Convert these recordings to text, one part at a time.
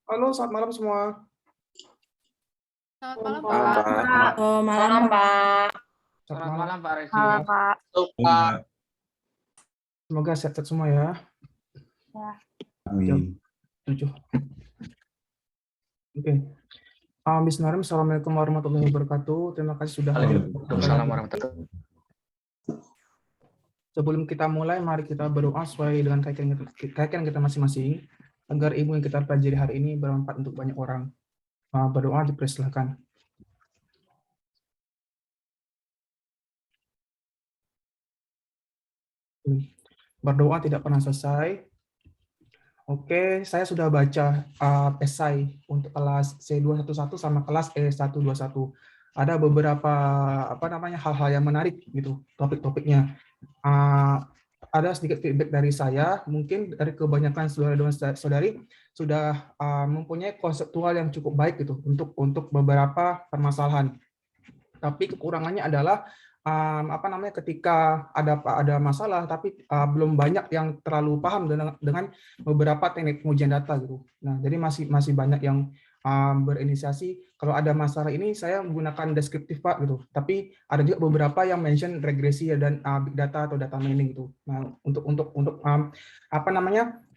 Halo, selamat malam semua. Selamat malam, Malam, Pak. Pak. Malam, Pak. Selamat malam. Pak Resi. Malam, Pak. Pak. Semoga sehat-sehat semua ya. Amin. 7. Oke. Bismillahirrahmanirrahim. Assalamualaikum warahmatullahi wabarakatuh. Terima kasih sudah Waalaikumsalam warahmatullahi wabarakatuh. Sebelum kita mulai, mari kita berdoa sesuai dengan keyakinan kita masing-masing agar ilmu yang kita pelajari hari ini bermanfaat untuk banyak orang. Berdoa dipersilahkan. Berdoa tidak pernah selesai. Oke, saya sudah baca esai untuk kelas C211 sama kelas E121. Ada beberapa hal-hal yang menarik gitu topik-topiknya. Ada sedikit feedback dari saya, mungkin dari kebanyakan saudara dan saudari sudah mempunyai konseptual yang cukup baik gitu untuk beberapa permasalahan. Tapi kekurangannya adalah ketika ada masalah tapi belum banyak yang terlalu paham dengan beberapa teknik pengujian data gitu. Nah, jadi masih banyak yang berinisiasi kalau ada masalah ini saya menggunakan deskriptif Pak gitu. Tapi ada juga beberapa yang mention regresi dan big data atau data mining gitu. Nah, untuk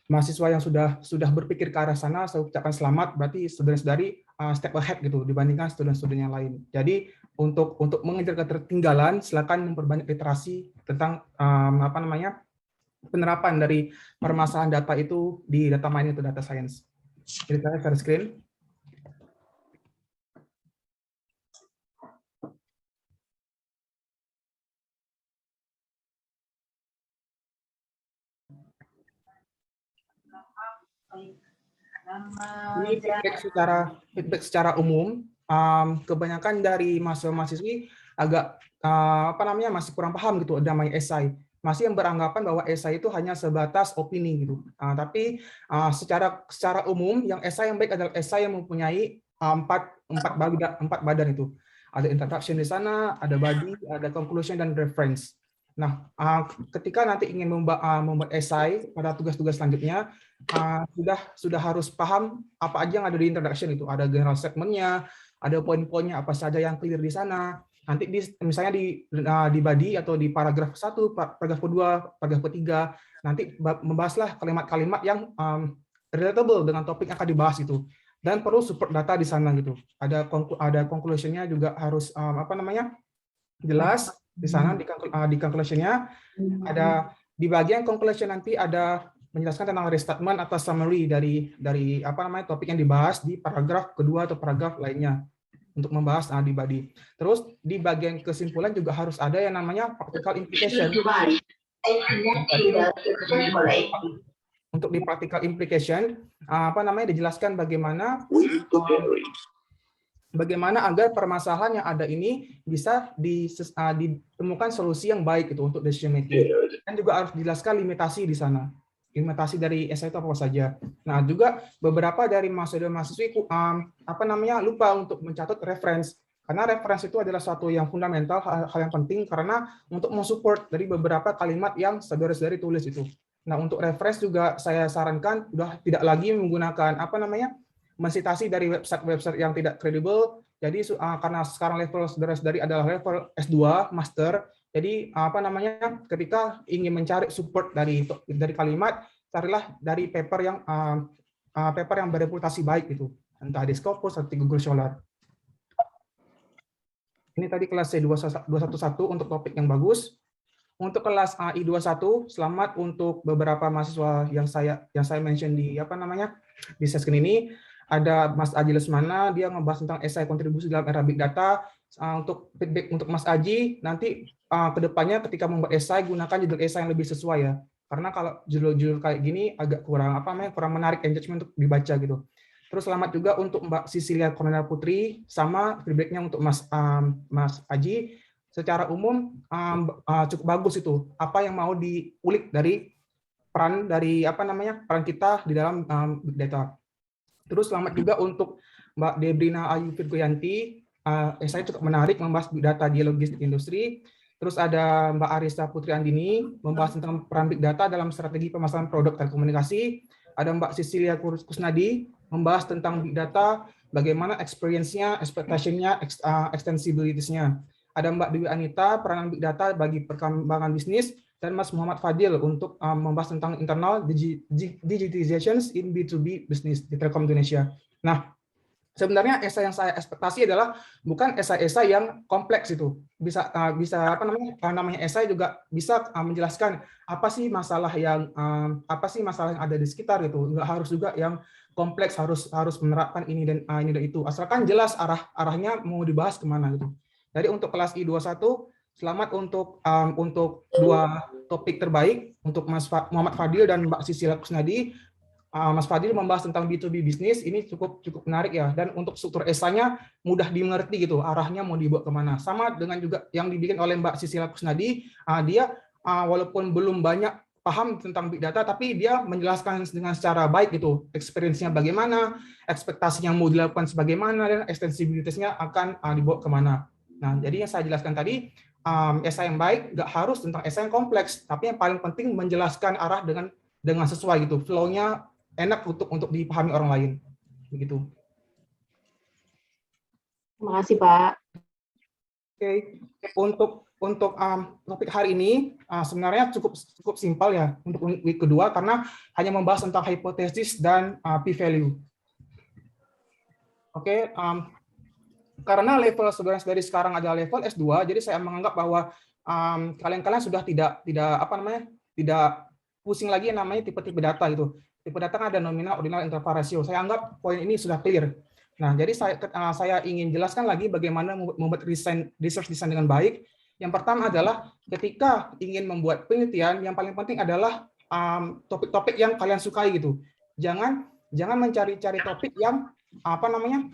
mahasiswa yang sudah berpikir ke arah sana, saya ucapkan selamat, berarti saudara-saudari step ahead gitu dibandingkan student-student yang lain. Jadi untuk mengejar ketertinggalan, silakan memperbanyak literasi tentang penerapan dari permasalahan data itu di data mining atau data science. Jadi saya share screen. Ini feedback secara umum. Kebanyakan dari mahasiswa-mahasiswi agak masih kurang paham gitu namanya esai. Masih yang beranggapan bahwa esai itu hanya sebatas opini gitu. Tapi secara umum yang esai yang baik adalah esai yang mempunyai empat badan itu. Ada introduction di sana, ada body, ada conclusion dan reference. Nah, ketika nanti ingin membuat esai pada tugas-tugas selanjutnya, sudah harus paham apa aja yang ada di introduction itu. Ada general statement-nya, ada poin-poinnya apa saja yang clear di sana. Nanti misalnya di body atau di paragraf 1, paragraf kedua, paragraf ketiga, nanti membahaslah kalimat-kalimat yang relatable dengan topik yang akan dibahas itu. Dan perlu support data di sana gitu. Ada conclusion-nya juga harus jelas di sana di conclusion-nya. Ada di bagian conclusion nanti ada menjelaskan tentang restatement atau summary dari topik yang dibahas di paragraf kedua atau paragraf lainnya untuk membahas di body. Terus di bagian kesimpulan juga harus ada yang namanya practical implication. Untuk di practical implication dijelaskan bagaimana agar permasalahan yang ada ini bisa ditemukan solusi yang baik itu untuk decision making. Dan juga harus dijelaskan limitasi di sana. Limitasi dari esai itu apa saja. Nah, juga beberapa dari mahasiswa-mahasiswi lupa untuk mencatat reference. Karena reference itu adalah suatu yang fundamental, hal yang penting karena untuk mensupport dari beberapa kalimat yang saudara-saudari tulis itu. Nah, untuk reference juga saya sarankan udah tidak lagi menggunakan mensitasi dari website-website yang tidak kredibel. Jadi karena sekarang level saudara-saudari adalah level S2 master, jadi ketika ingin mencari support dari kalimat, carilah dari paper yang bereputasi baik itu, entah di Scopus atau di Google Scholar. Ini tadi kelas C211 untuk topik yang bagus. Untuk kelas AI21, selamat untuk beberapa mahasiswa yang saya mention di di session ini. Ada Mas Aji Lesmana, dia ngebahas tentang esai kontribusi dalam era big data. Untuk feedback untuk Mas Aji, nanti kedepannya ketika membuat esai, gunakan judul esai yang lebih sesuai ya. Karena kalau judul-judul kayak gini agak kurang menarik engagement untuk dibaca gitu. Terus selamat juga untuk Mbak Sisilia Cornel Putri, sama feedbacknya untuk Mas Aji. Secara umum cukup bagus itu. Apa yang mau diulik dari peran kita di dalam big data. Terus selamat juga untuk Mbak Debrina Ayu Virgoyanti, saya cukup menarik membahas big data di logistik industri. Terus ada Mbak Arisa Putri Andini membahas tentang peran big data dalam strategi pemasaran produk telekomunikasi. Ada Mbak Cecilia Kusnadi membahas tentang big data, bagaimana experience-nya, expectation-nya, extensibility-nya. Ada Mbak Dewi Anita, peranan big data bagi perkembangan bisnis, dan Mas Muhammad Fadil untuk membahas tentang internal digitizations in B2B business di Telkom Indonesia. Nah, sebenarnya esai yang saya ekspektasi adalah bukan esai-esai yang kompleks itu. Bisa apa namanya esai juga bisa menjelaskan apa sih masalah yang ada di sekitar gitu. Nggak harus juga yang kompleks harus menerapkan ini dan itu. Asalkan jelas arahnya mau dibahas kemana gitu. Jadi untuk kelas I21 selamat untuk dua topik terbaik untuk Mas Muhammad Fadil dan Mbak Sisila Kusnadi. Mas Fadil membahas tentang B2B bisnis, ini cukup menarik ya. Dan untuk struktur esainya mudah dimengerti gitu, arahnya mau dibawa kemana. Sama dengan juga yang dibikin oleh Mbak Sisila Kusnadi, dia walaupun belum banyak paham tentang big data, tapi dia menjelaskan dengan secara baik gitu, experience-nya bagaimana, ekspektasinya mau dilakukan sebagaimana, dan ekstensibilitasnya akan dibawa kemana. Nah, jadi yang saya jelaskan tadi, esai yang baik nggak harus tentang esai yang kompleks, tapi yang paling penting menjelaskan arah dengan sesuai gitu, flow-nya enak untuk dipahami orang lain, begitu. Terima kasih, Pak. Oke, untuk topik hari ini sebenarnya cukup simpel ya untuk week kedua karena hanya membahas tentang hipotesis dan p-value. Oke, karena level sebenarnya dari sekarang adalah level S2, jadi saya menganggap bahwa kalian sudah tidak pusing lagi yang namanya tipe-tipe data gitu. Tipe data kan ada nominal, ordinal, interval, ratio. Saya anggap poin ini sudah clear. Nah, jadi saya ingin jelaskan lagi bagaimana membuat research design dengan baik. Yang pertama adalah ketika ingin membuat penelitian, yang paling penting adalah topik-topik yang kalian sukai gitu. Jangan mencari-cari topik yang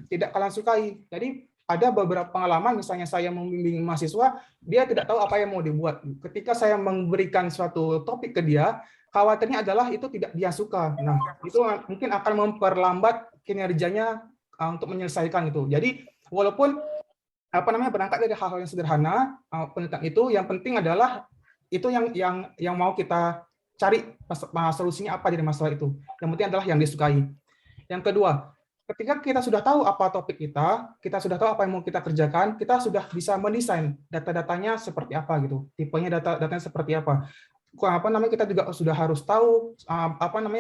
tidak kalian sukai. Jadi ada beberapa pengalaman, misalnya saya membimbing mahasiswa, dia tidak tahu apa yang mau dibuat. Ketika saya memberikan suatu topik ke dia, khawatirnya adalah itu tidak dia suka. Nah, itu mungkin akan memperlambat kinerjanya untuk menyelesaikan itu. Jadi walaupun berangkat dari hal-hal yang sederhana, penelitian itu yang penting adalah itu yang mau kita cari solusinya apa dari masalah itu. Yang penting adalah yang disukai. Yang kedua, ketika kita sudah tahu apa topik kita sudah tahu apa yang mau kita kerjakan, kita sudah bisa mendesain data-datanya seperti apa gitu, tipenya datanya seperti apa. Kita juga sudah harus tahu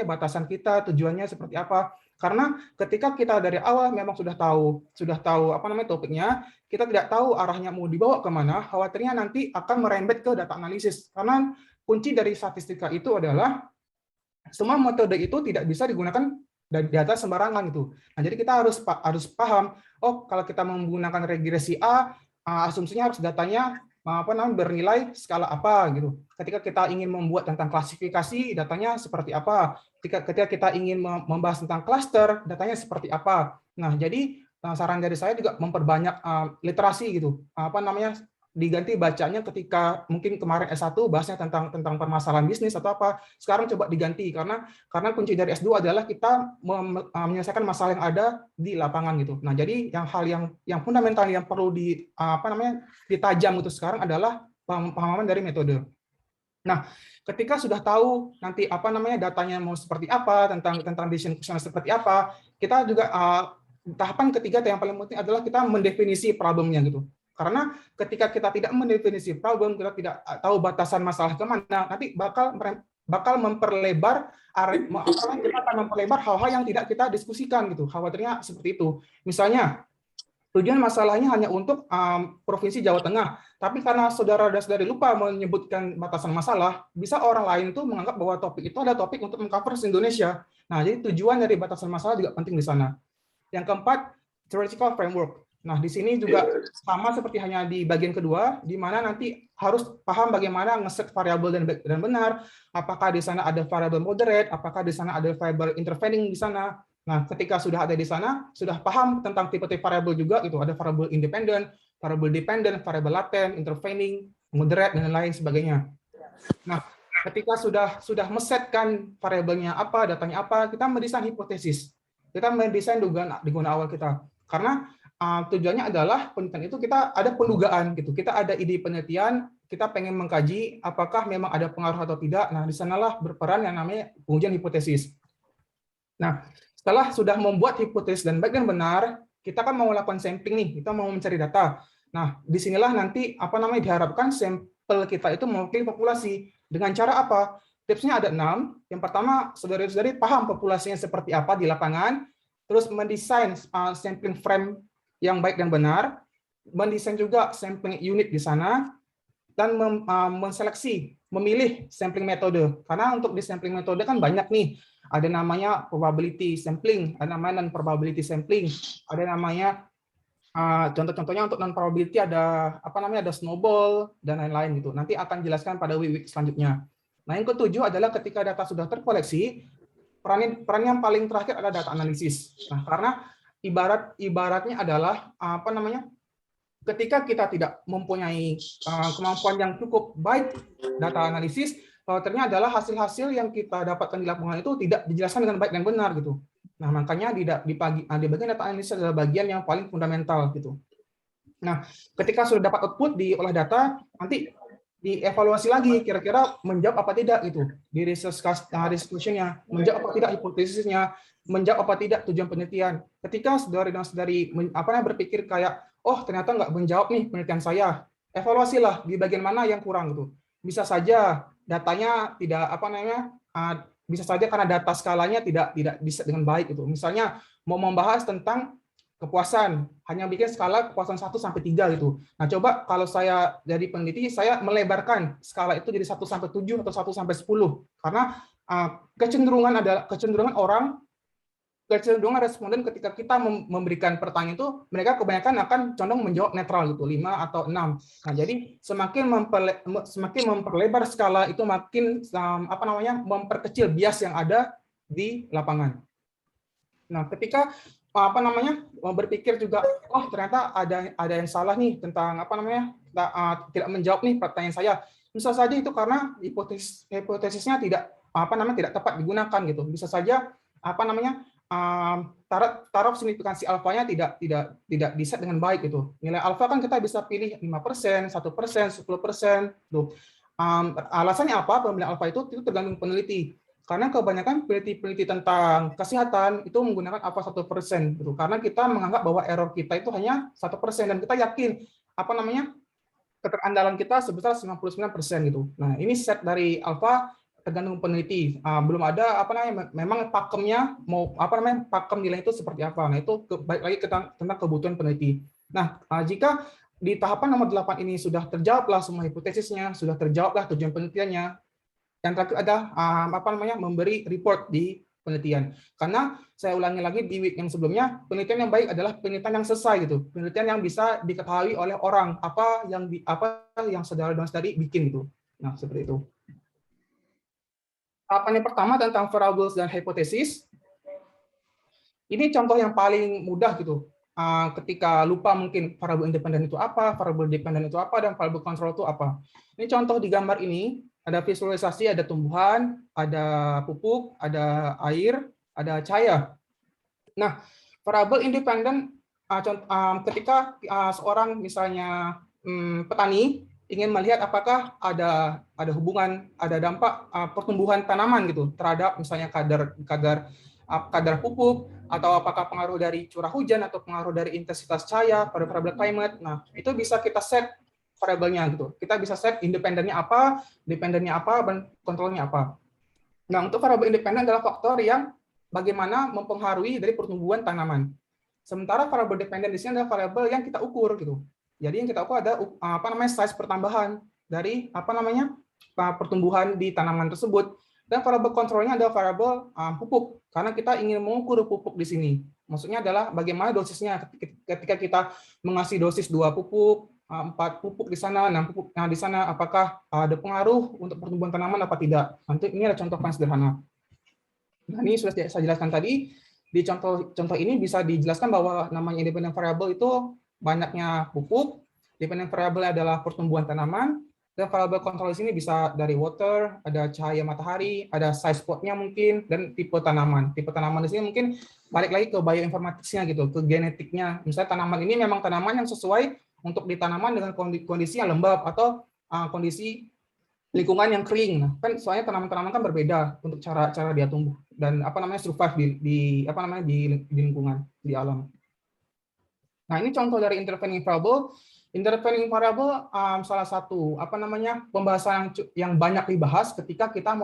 batasan kita, tujuannya seperti apa. Karena ketika kita dari awal memang sudah tahu topiknya, kita tidak tahu arahnya mau dibawa kemana, khawatirnya nanti akan merembet ke data analisis. Karena kunci dari statistika itu adalah semua metode itu tidak bisa digunakan dari data sembarangan gitu. Nah, jadi kita harus paham, oh kalau kita menggunakan regresi A, asumsinya harus datanya bernilai skala apa gitu. Ketika kita ingin membuat tentang klasifikasi, datanya seperti apa. Ketika kita ingin membahas tentang cluster, datanya seperti apa. Nah, jadi saran dari saya juga memperbanyak literasi gitu. Diganti bacanya ketika mungkin kemarin S1 bahasnya tentang permasalahan bisnis atau apa. Sekarang coba diganti karena kunci dari S2 adalah kita menyelesaikan masalah yang ada di lapangan gitu. Nah, jadi hal yang fundamental yang perlu ditajam itu sekarang adalah pemahaman dari metode. Nah, ketika sudah tahu nanti datanya mau seperti apa, tentang decision question seperti apa, kita juga tahapan ketiga yang paling penting adalah kita mendefinisi problemnya gitu. Karena ketika kita tidak mendefinisi problem, kita tidak tahu batasan masalah kemana, nanti bakal memperlebar kita akan memperlebar hal-hal yang tidak kita diskusikan gitu. Khawatirnya seperti itu. Misalnya tujuan masalahnya hanya untuk provinsi Jawa Tengah, tapi karena saudara dan saudari lupa menyebutkan batasan masalah, bisa orang lain tuh menganggap bahwa topik itu ada topik untuk mengcover Indonesia. Nah, jadi tujuan dari batasan masalah juga penting di sana. Yang keempat, theoretical framework. Nah, di sini juga sama seperti hanya di bagian kedua, di mana nanti harus paham bagaimana ngeset variabel dan benar, apakah di sana ada variabel moderate, apakah di sana ada variabel intervening di sana. Nah, ketika sudah ada di sana, sudah paham tentang tipe-tipe variabel juga, itu ada variabel independent, variabel dependent, variabel latent, intervening, moderate, dan lain sebagainya. Nah, ketika sudah mesetkan variabelnya apa, datanya apa, kita mendesain hipotesis. Kita mendesain dugaan awal kita. Karena tujuannya adalah penelitian itu kita ada pendugaan gitu. Kita ada ide penelitian, kita pengen mengkaji apakah memang ada pengaruh atau tidak. Nah, di sanalah berperan yang namanya pengujian hipotesis. Nah, setelah sudah membuat hipotesis dan baik dan benar, kita kan mau melakukan sampling nih, kita mau mencari data. Nah, disinilah nanti diharapkan sampel kita itu mewakili populasi. Dengan cara apa? Tipsnya ada 6. Yang pertama, saudara-saudari paham populasinya seperti apa di lapangan, terus mendesain sampling frame yang baik dan benar, mendesain juga sampling unit di sana, dan menseleksi, memilih sampling metode. Karena untuk di sampling metode kan banyak nih. Ada namanya probability sampling, ada namanya non-probability sampling, ada namanya contoh-contohnya untuk non-probability ada ada snowball dan lain-lain gitu. Nanti akan jelaskan pada week selanjutnya. Nah, yang ketujuh adalah ketika data sudah terkoleksi, peran yang paling terakhir adalah data analisis. Nah, karena ibaratnya adalah ketika kita tidak mempunyai kemampuan yang cukup baik data analisis, ternyata adalah hasil-hasil yang kita dapatkan di lapangan itu tidak dijelaskan dengan baik dan benar gitu. Nah, makanya di bagian data analisis adalah bagian yang paling fundamental gitu. Nah, ketika sudah dapat output di olah data, nanti dievaluasi lagi kira-kira menjawab apa tidak gitu di discussion-nya, menjawab apa tidak hipotesisnya, menjawab apa tidak tujuan penelitian. Ketika saudari dan saudari berpikir kayak, oh ternyata nggak menjawab nih penelitian saya, evaluasilah di bagian mana yang kurang gitu. Bisa saja datanya tidak bisa saja karena data skalanya tidak bisa dengan baik gitu. Misalnya mau membahas tentang kepuasan, hanya bikin skala kepuasan 1 sampai 3 gitu. Nah, coba kalau saya jadi peneliti, saya melebarkan skala itu jadi 1 sampai 7 atau 1 sampai 10. Karena kecenderungan responden ketika kita memberikan pertanyaan itu, mereka kebanyakan akan condong menjawab netral gitu, 5 atau 6. Nah, jadi semakin memperlebar skala itu makin memperkecil bias yang ada di lapangan. Nah, ketika berpikir juga, oh ternyata ada yang salah nih tentang tidak menjawab nih pertanyaan saya. Bisa saja itu karena hipotesisnya tidak tidak tepat digunakan gitu. Bisa saja taraf signifikansi alfanya tidak diset dengan baik gitu. Nilai alfa kan kita bisa pilih 5%, 1%, 10%. Tuh. Alasannya apa pemilihan alfa itu tergantung peneliti. Karena kebanyakan peneliti tentang kesehatan itu menggunakan alfa 1%, gitu. Karena kita menganggap bahwa error kita itu hanya 1%, dan kita yakin keterandalan kita sebesar 99% gitu. Nah, ini set dari alfa tergantung peneliti. Belum ada memang pakemnya pakem nilai itu seperti apa. Nah, itu baik lagi tentang kebutuhan peneliti. Nah, jika di tahapan nomor 8 ini sudah terjawablah semua hipotesisnya, sudah terjawablah tujuan penelitiannya, yang terakhir ada memberi report di penelitian. Karena saya ulangi lagi di week yang sebelumnya, penelitian yang baik adalah penelitian yang selesai gitu, penelitian yang bisa diketahui oleh orang apa yang saudara dan saudari bikin gitu. Nah, seperti itu. Tahapan yang pertama tentang variables dan hipotesis. Ini contoh yang paling mudah gitu. Ketika lupa mungkin variabel independen itu apa, variabel dependen itu apa, dan variabel kontrol itu apa. Ini contoh di gambar ini. Ada visualisasi, ada tumbuhan, ada pupuk, ada air, ada cahaya. Nah, variabel independen ketika seorang misalnya petani ingin melihat apakah ada hubungan, ada dampak pertumbuhan tanaman gitu terhadap misalnya kadar pupuk, atau apakah pengaruh dari curah hujan atau pengaruh dari intensitas cahaya pada variabel climate. Nah, itu bisa kita set variabelnya gitu. Kita bisa set independennya apa, dependennya apa, dan kontrolnya apa. Nah, untuk variabel independen adalah faktor yang bagaimana mempengaruhi dari pertumbuhan tanaman. Sementara variabel dependen di sini adalah variabel yang kita ukur gitu. Jadi yang kita ukur ada size pertambahan dari pertumbuhan di tanaman tersebut. Dan variabel kontrolnya adalah variabel pupuk, karena kita ingin mengukur pupuk di sini. Maksudnya adalah bagaimana dosisnya ketika kita mengasih dosis 2 pupuk, 4 pupuk di sana, 6 pupuk di sana, apakah ada pengaruh untuk pertumbuhan tanaman apa tidak. Nanti ini ada contoh paling sederhana. Nah, ini sudah saya jelaskan tadi. Di contoh ini bisa dijelaskan bahwa namanya independent variable itu banyaknya pupuk, dependent variable adalah pertumbuhan tanaman, dan variable kontrol di sini bisa dari water, ada cahaya matahari, ada size spotnya mungkin, dan tipe tanaman. Tipe tanaman di sini mungkin balik lagi ke bioinformaticsnya gitu, ke genetiknya. Misalnya tanaman ini memang tanaman yang sesuai untuk ditanaman dengan kondisi yang lembab atau kondisi lingkungan yang kering. Nah, kan soalnya tanaman-tanaman kan berbeda untuk cara dia tumbuh dan survive di lingkungan, di alam. Nah, ini contoh dari intervening variable. Intervening variable salah satu pembahasan yang banyak dibahas ketika kita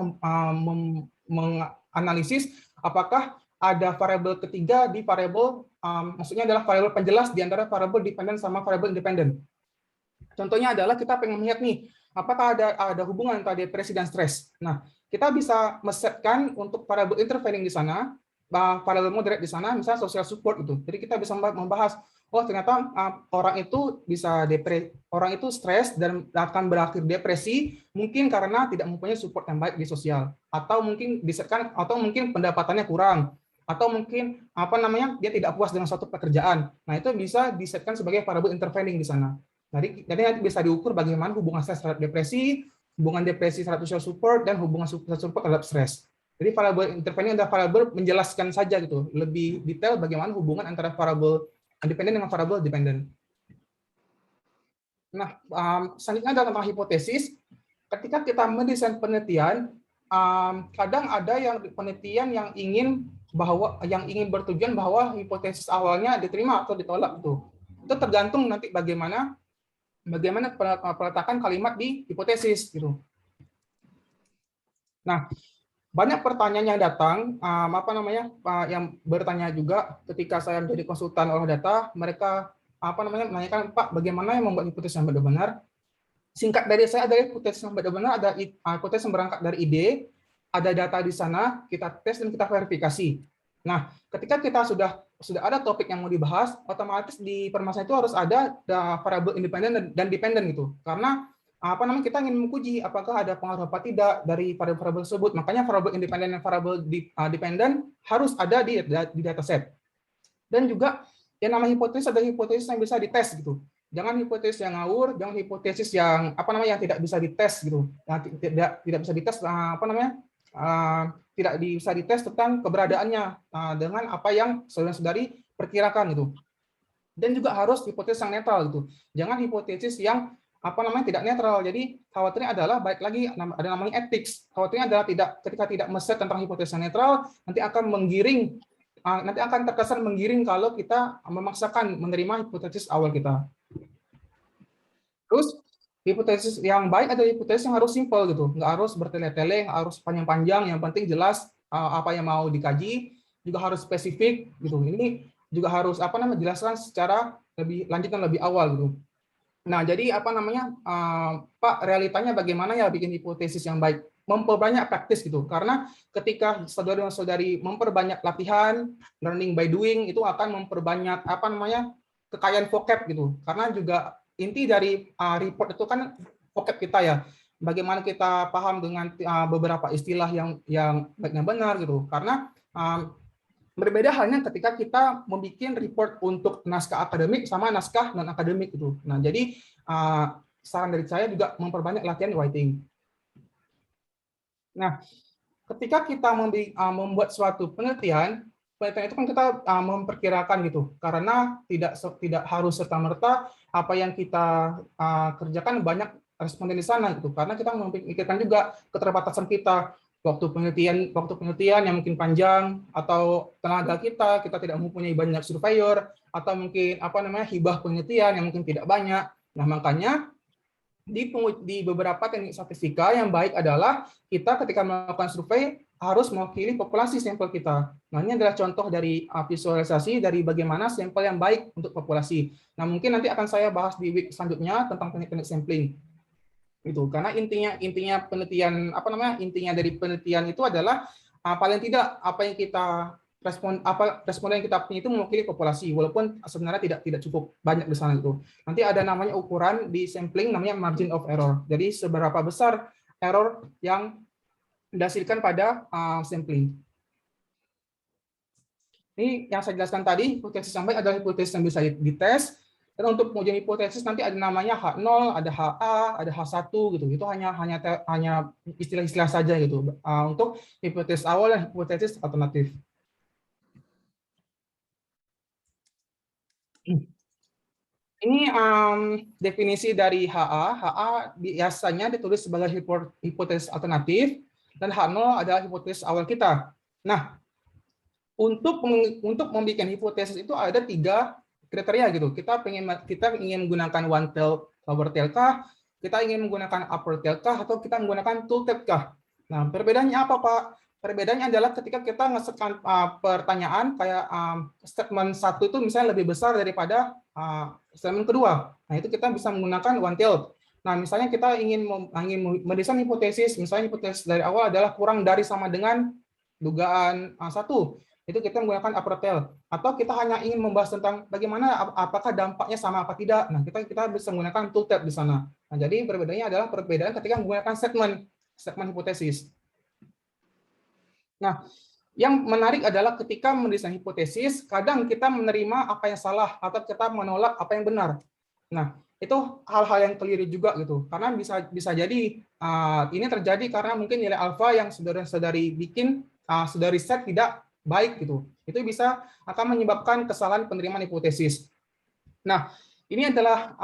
menganalisis apakah ada variabel ketiga di variabel, maksudnya adalah variabel penjelas di antara variabel dependent sama variabel independent. Contohnya adalah kita pengen melihat nih, apakah ada hubungan antara depresi dan stres. Nah, kita bisa mesetkan untuk variabel intervening di sana, variabel moderate di sana, misalnya social support itu. Jadi kita bisa membahas, oh ternyata orang itu bisa orang itu stres dan akan berakhir depresi mungkin karena tidak mempunyai support yang baik di sosial, atau mungkin disetkan, atau mungkin pendapatannya kurang, atau mungkin dia tidak puas dengan suatu pekerjaan. Nah, itu bisa disetkan sebagai variabel intervening di sana. Jadi nanti bisa diukur bagaimana hubungan stres terhadap depresi, hubungan depresi terhadap social support, dan hubungan social support terhadap stres. Jadi variabel intervening adalah variabel menjelaskan saja gitu, lebih detail bagaimana hubungan antara variabel independen dengan variabel dependent. Nah, selanjutnya adalah tentang hipotesis. Ketika kita mendesain penelitian, kadang ada penelitian yang ingin bertujuan bahwa hipotesis awalnya diterima atau ditolak itu. Itu tergantung nanti bagaimana peletakan kalimat di hipotesis gitu. Nah, banyak pertanyaan yang datang, yang bertanya juga ketika saya menjadi konsultan olah data, mereka menanyakan, Pak, bagaimana yang membuat hipotesis yang benar-benar? Singkat dari saya adalah hipotesis yang benar-benar ada hipotesis yang berangkat dari ide, ada data di sana, kita tes dan kita verifikasi. Nah, ketika kita sudah ada topik yang mau dibahas, otomatis di permasalahan itu harus ada variabel independen dan dependen gitu. Karena kita ingin menguji apakah ada pengaruh apa tidak dari variabel tersebut. Makanya variabel independen dan variabel dependen harus ada di dataset. Dan juga yang namanya hipotesis ada hipotesis yang bisa dites gitu. Jangan hipotesis yang ngawur, jangan hipotesis yang yang tidak bisa dites gitu. Tidak bisa dites tidak bisa dites tentang keberadaannya dengan apa yang saudari perkirakan gitu. Dan juga harus hipotesis yang netral gitu. Jangan hipotesis yang tidak netral. Jadi khawatirnya adalah baik lagi ada namanya ethics. Khawatirnya adalah ketika tidak meset tentang hipotesis yang netral nanti akan terkesan menggiring kalau kita memaksakan menerima hipotesis awal kita. Terus hipotesis yang baik adalah hipotesis yang harus simpel gitu, nggak harus bertele-tele, harus panjang-panjang, yang penting jelas apa yang mau dikaji, juga harus spesifik gitu. Ini juga harus jelaskan secara lebih lanjut dan lebih awal gitu. Nah, jadi Pak, realitanya bagaimana ya bikin hipotesis yang baik? Memperbanyak praktis gitu. Karena ketika saudara dan saudari memperbanyak latihan, learning by doing itu akan memperbanyak kekayaan vocab gitu. Karena juga inti dari report itu kan vocab kita ya. Bagaimana kita paham dengan beberapa istilah yang baiknya benar gitu. Karena berbeda halnya ketika kita membuat report untuk naskah akademik sama naskah non akademik itu. Nah, jadi saran dari saya juga memperbanyak latihan writing. Nah, ketika kita membuat suatu penelitian itu kan kita memperkirakan gitu, karena tidak harus serta-merta apa yang kita kerjakan banyak responden di sana gitu, karena kita memikirkan juga keterbatasan kita, waktu penelitian yang mungkin panjang, atau tenaga kita tidak mempunyai banyak surveyor, atau mungkin hibah penelitian yang mungkin tidak banyak. Nah, makanya di beberapa teknik statistika yang baik adalah kita ketika melakukan survei harus mewakili populasi sampel kita. Nah, ini adalah contoh dari visualisasi dari bagaimana sampel yang baik untuk populasi. Nah, mungkin nanti akan saya bahas di week selanjutnya tentang teknik-teknik sampling. Itu karena intinya penelitian intinya dari penelitian itu adalah paling tidak apa yang kita responden yang kita punya itu mewakili populasi, walaupun sebenarnya tidak cukup banyak di sana itu. Nanti ada namanya ukuran di sampling namanya margin of error. Jadi seberapa besar error yang dihasilkan pada sampling. Ini yang saya jelaskan tadi, hipotesis yang baik adalah hipotesis yang bisa dites. Dan untuk pengujian hipotesis nanti ada namanya H0, ada HA, ada H1 gitu. Itu hanya istilah-istilah saja gitu. Untuk hipotesis awal dan hipotesis alternatif. Ini definisi dari HA. HA biasanya ditulis sebagai hipotesis alternatif dan H0 adalah hipotesis awal kita. Nah, untuk membuat hipotesis itu ada 3 kriteria gitu. Kita ingin menggunakan one tail lower tail kah? Kita ingin menggunakan upper tail kah? Atau kita menggunakan two tail kah? Nah, perbedaannya apa, Pak? Perbedaannya adalah ketika kita ngesetkan pertanyaan kayak statement 1 itu misalnya lebih besar daripada statement kedua. Nah, itu kita bisa menggunakan one tail. Nah, misalnya kita ingin mendesain hipotesis, misalnya hipotesis dari awal adalah kurang dari sama dengan dugaan 1, itu kita menggunakan upper tail. Atau kita hanya ingin membahas tentang bagaimana apakah dampaknya sama apa tidak. Nah, kita bisa menggunakan two tail di sana. Nah, jadi perbedaannya adalah perbedaan ketika menggunakan segmen hipotesis. Nah, yang menarik adalah ketika mendesain hipotesis, kadang kita menerima apa yang salah atau kita menolak apa yang benar. Nah, itu hal-hal yang keliru juga gitu. Karena bisa jadi ini terjadi karena mungkin nilai alfa yang saudara-saudari bikin, saudari set tidak baik gitu. Itu bisa akan menyebabkan kesalahan penerimaan hipotesis. Nah, ini adalah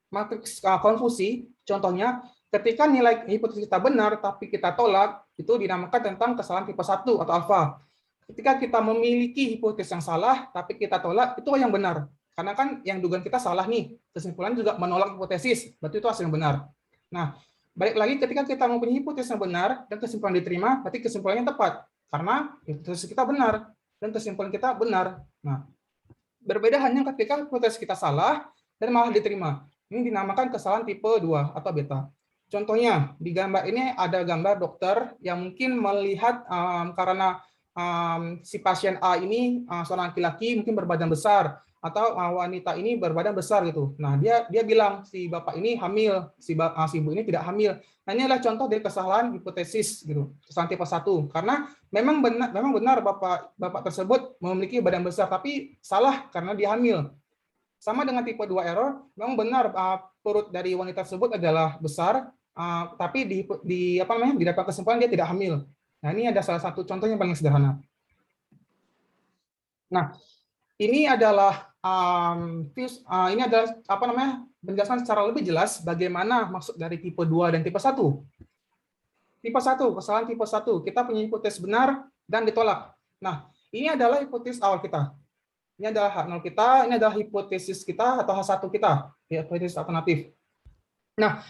matriks konfusi. Contohnya, ketika nilai hipotesis kita benar tapi kita tolak, itu dinamakan tentang kesalahan tipe 1 atau alfa. Ketika kita memiliki hipotesis yang salah tapi kita tolak, itu yang benar. Karena kan yang dugaan kita salah nih, kesimpulan juga menolak hipotesis, berarti itu hasil yang benar. Nah, balik lagi ketika kita mempunyai hipotesis yang benar dan kesimpulan diterima, berarti kesimpulannya tepat. Karena hipotesis kita benar dan kesimpulan kita benar. Nah, berbeda hanya ketika hipotesis kita salah dan malah diterima. Ini dinamakan kesalahan tipe 2 atau beta. Contohnya, di gambar ini ada gambar dokter yang mungkin melihat karena si pasien A ini seorang laki-laki mungkin berbadan besar atau wanita ini berbadan besar gitu. Nah, dia bilang si bapak ini hamil, si ibu ini tidak hamil. Nah, ini adalah contoh dari kesalahan hipotesis gitu, kesalahan tipe 1. Karena memang benar bapak tersebut memiliki badan besar tapi salah karena dia hamil. Sama dengan tipe 2 error, memang benar perut dari wanita tersebut adalah besar, tapi didapat kesimpulan dia tidak hamil. Nah, ini ada salah satu contoh yang paling sederhana. Nah, ini adalah penjelasan secara lebih jelas bagaimana maksud dari tipe 2 dan tipe 1. Tipe 1, kesalahan tipe 1, kita punya hipotesis benar dan ditolak. Nah, ini adalah hipotesis awal kita. Ini adalah H0 kita, ini adalah hipotesis kita atau H1 kita, hipotesis alternatif. Nah,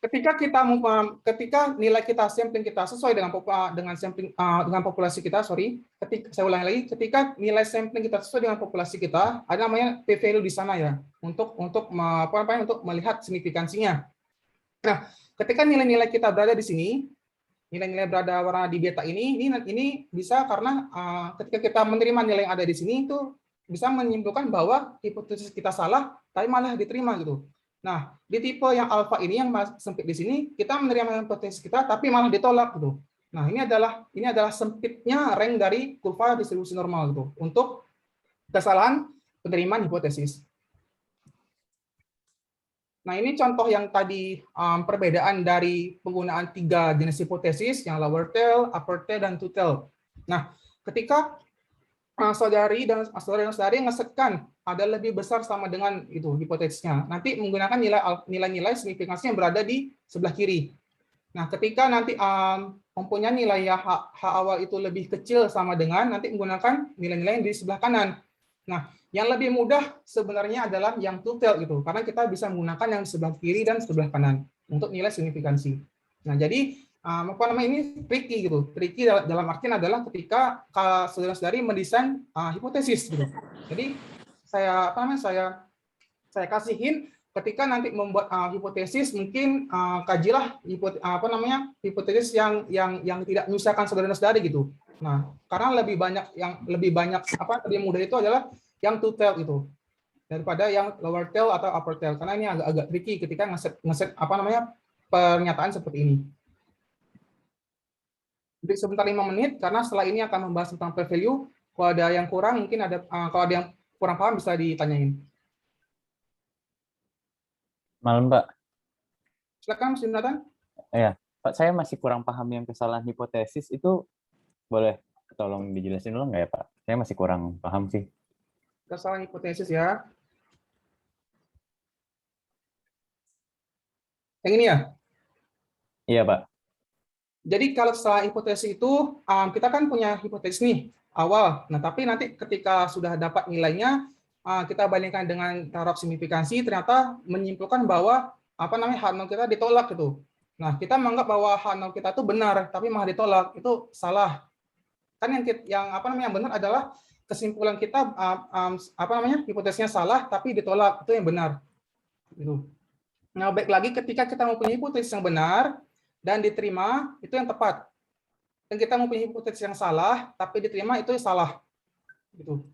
ketika nilai kita sampling kita sesuai dengan populasi kita, saya ulangi lagi, ketika nilai sampling kita sesuai dengan populasi kita, ada namanya p-value di sana ya, untuk melihat signifikansinya. Nah, ketika nilai-nilai kita berada di sini, nilai-nilai berada warna di beta ini bisa karena ketika kita menerima nilai yang ada di sini itu bisa menyimpulkan bahwa hipotesis kita salah, tapi malah diterima gitu. Nah, di tipe yang alfa ini yang sempit di sini, kita menerima hipotesis kita, tapi malah ditolak gitu. Nah, ini adalah sempitnya rank dari kurva distribusi normal gitu untuk kesalahan penerimaan hipotesis. Nah, ini contoh yang tadi perbedaan dari penggunaan 3 jenis hipotesis, yang lower tail, upper tail, dan two tail. Nah, ketika saudari ngesetkan ada lebih besar sama dengan itu hipotesisnya, nanti menggunakan nilai-nilai signifikansi yang berada di sebelah kiri. Nah, ketika nanti mempunyai nilai H awal itu lebih kecil sama dengan, nanti menggunakan nilai-nilai yang di sebelah kanan. Nah, yang lebih mudah sebenarnya adalah yang two tail gitu, karena kita bisa menggunakan yang sebelah kiri dan sebelah kanan untuk nilai signifikansi. Nah, jadi ini tricky gitu. Tricky dalam artian adalah ketika saudara-saudari mendesain hipotesis gitu. Jadi saya kasihin ketika nanti membuat hipotesis, mungkin kajilah hipotesis yang tidak menyusahkan saudara-saudari gitu. Nah, karena lebih banyak lebih mudah itu adalah yang two tail itu daripada yang lower tail atau upper tail, karena ini agak tricky ketika ngeset pernyataan seperti ini. Break sebentar 5 menit karena setelah ini akan membahas tentang p-value. Kalau ada yang kurang mungkin kalau ada yang kurang paham bisa ditanyain. Malam, Pak. Silakan, Mas Jonathan. Ya, Pak, saya masih kurang paham yang kesalahan hipotesis itu, boleh tolong dijelasin dulu nggak ya, Pak? Saya masih kurang paham sih. Kesalahan hipotesis ya. Yang ini ya. Iya, Pak. Jadi kalau setelah hipotesis itu kita kan punya hipotesis nih awal. Nah, tapi nanti ketika sudah dapat nilainya kita bandingkan dengan taraf signifikansi, ternyata menyimpulkan bahwa H0 kita ditolak gitu. Nah, kita menganggap bahwa H0 kita itu benar, tapi malah ditolak. Itu salah. Kan yang benar adalah kesimpulan kita hipotesisnya salah tapi ditolak, itu yang benar. Gitu. Nah, baik lagi ketika kita mempunyai hipotesis yang benar dan diterima, itu yang tepat. Dan kita mempunyai hipotesis yang salah tapi diterima, itu salah. Gitu.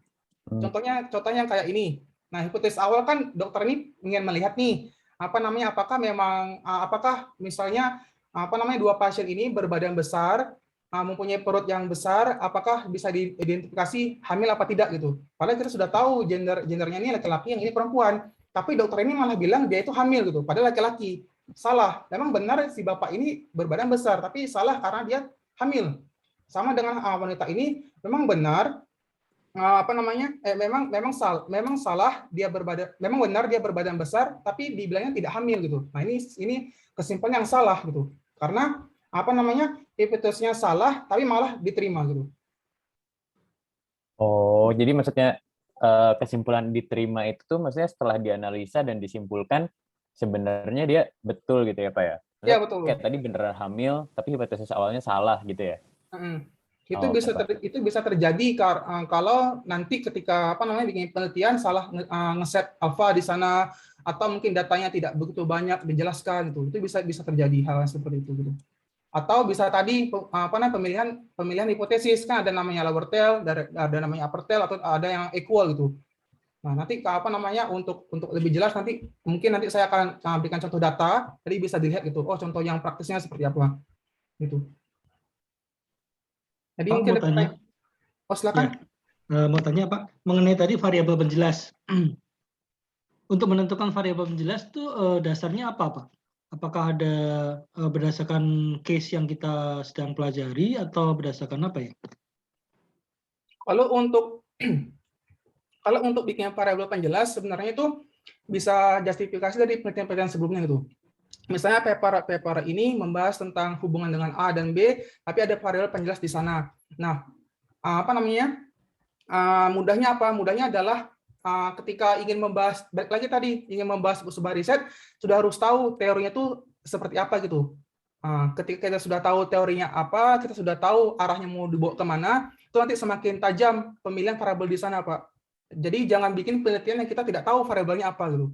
Contohnya kayak ini. Nah, hipotesis awal kan dokter ini ingin melihat nih, apakah misalnya dua pasien ini berbadan besar, mempunyai perut yang besar, apakah bisa diidentifikasi hamil apa tidak gitu. Padahal kita sudah tahu gendernya ini laki-laki, yang ini perempuan. Tapi dokter ini malah bilang dia itu hamil gitu, padahal laki-laki. Salah. Memang benar si bapak ini berbadan besar, tapi salah karena dia hamil. Sama dengan wanita ini, memang benar memang salah dia memang benar dia berbadan besar tapi dibilangnya tidak hamil gitu. Nah, ini kesimpulan yang salah gitu. Karena hipotesisnya salah tapi malah diterima gitu. Oh, jadi maksudnya kesimpulan diterima itu tuh maksudnya setelah dianalisa dan disimpulkan sebenarnya dia betul gitu ya, Pak ya? Iya, betul. Kayak tadi beneran hamil tapi hipotesis awalnya salah gitu ya? Itu Oh, itu bisa terjadi kalau nanti ketika bikin penelitian salah ngeset alfa di sana, atau mungkin datanya tidak begitu banyak dijelaskan gitu. Itu bisa terjadi hal seperti itu gitu. Atau bisa tadi pemilihan hipotesis, kan ada namanya lower tail, ada namanya upper tail, atau ada yang equal gitu. Nah, nanti untuk lebih jelas mungkin nanti saya akan berikan contoh data, jadi bisa dilihat gitu. Oh, contoh yang praktisnya seperti apa gitu. Jadi Pak, mungkin mau tanya. Oh, silakan. Ya, mau tanya Pak, mengenai tadi variabel penjelas. Untuk menentukan variabel penjelas itu dasarnya apa, Pak? Apakah ada berdasarkan case yang kita sedang pelajari atau berdasarkan apa ya? Kalau untuk bikin variabel penjelas, sebenarnya itu bisa justifikasi dari penelitian-penelitian sebelumnya gitu. Misalnya paper ini membahas tentang hubungan dengan A dan B, tapi ada variabel penjelas di sana. Nah, mudahnya apa? Mudahnya adalah ketika ingin membahas, balik lagi tadi, ingin membahas sebuah riset, sudah harus tahu teorinya itu seperti apa gitu. Ketika kita sudah tahu teorinya apa, kita sudah tahu arahnya mau dibawa kemana, itu nanti semakin tajam pemilihan variabel di sana, Pak. Jadi jangan bikin penelitian yang kita tidak tahu variabelnya apa gitu.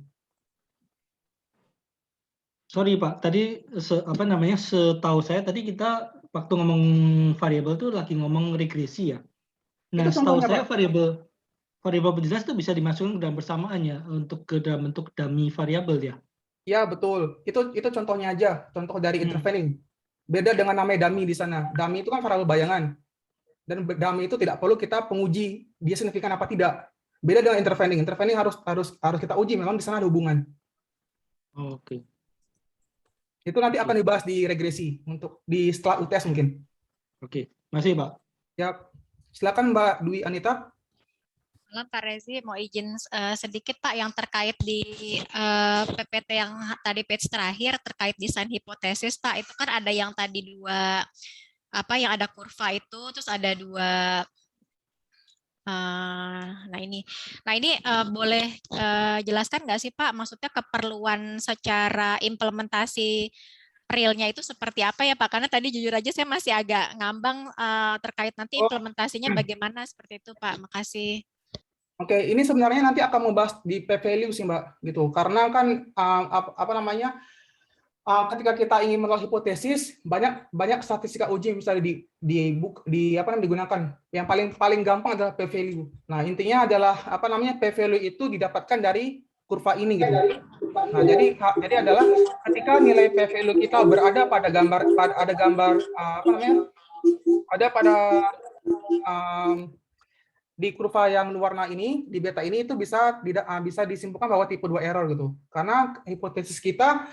Sorry Pak, tadi setahu saya tadi kita waktu ngomong variabel tuh lagi ngomong regresi ya. Nah, setahu saya variabel penjelas itu bisa dimasukkan ke dalam persamaannya untuk ke dalam bentuk dummy variabel ya. Ya, betul. Itu contohnya aja, contoh dari intervening. Beda dengan namanya dummy di sana. Dummy itu kan variabel bayangan. Dan dummy itu tidak perlu kita penguji dia signifikan apa tidak. Beda dengan intervening. Intervening harus kita uji, memang di sana ada hubungan. Oke. Itu nanti akan dibahas di regresi setelah UTS mungkin. Oke, masih Pak. Ya, silakan Mbak Dwi Anita. Halo Pak Rezi, mau izin sedikit Pak yang terkait di PPT yang tadi page terakhir terkait desain hipotesis Pak, itu kan ada yang tadi yang ada kurva itu, terus ada dua. Nah ini boleh jelaskan nggak sih Pak, maksudnya keperluan secara implementasi realnya itu seperti apa ya Pak? Karena tadi jujur aja saya masih agak ngambang terkait nanti implementasinya bagaimana seperti itu Pak. Makasih. Oke, ini sebenarnya nanti akan membahas di p-value sih Mbak, gitu. Karena kan ketika kita ingin menolak hipotesis, banyak statistika uji yang bisa digunakan. Yang paling gampang adalah p-value. Nah, intinya adalah p-value itu didapatkan dari kurva ini gitu. Nah, jadi adalah ketika nilai p-value kita berada pada di kurva yang warna ini, di beta ini, itu bisa disimpulkan bahwa tipe 2 error gitu. Karena hipotesis kita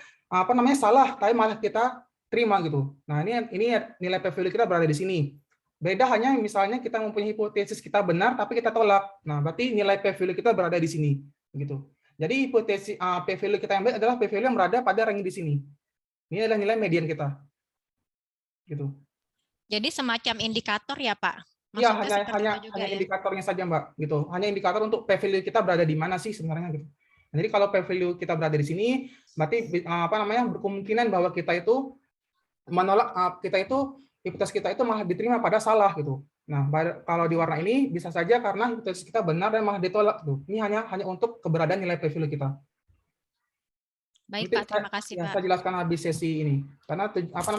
salah, tapi malah kita terima gitu. Nah, ini nilai p-value kita berada di sini. Beda hanya misalnya kita mempunyai hipotesis kita benar tapi kita tolak. Nah, berarti nilai p-value kita berada di sini gitu. Jadi hipotesis p-value kita yang baik adalah p-value yang berada pada range di sini. Ini adalah nilai median kita. Gitu. Jadi semacam indikator ya Pak? Iya, Maksudnya seperti itu juga hanya ya? indikatornya saja, Mbak. Gitu. Hanya indikator untuk p-value kita berada di mana sih sebenarnya gitu. Nah, jadi kalau p-value kita berada di sini, berarti berkemungkinan bahwa kita itu menolak hipotesis kita itu malah diterima pada salah gitu. Nah, kalau di warna ini bisa saja karena hipotesis kita benar dan malah ditolak tuh. Ini hanya untuk keberadaan nilai p-value kita. Baik Nanti Pak, terima kasih Pak. saya jelaskan habis sesi ini. Karena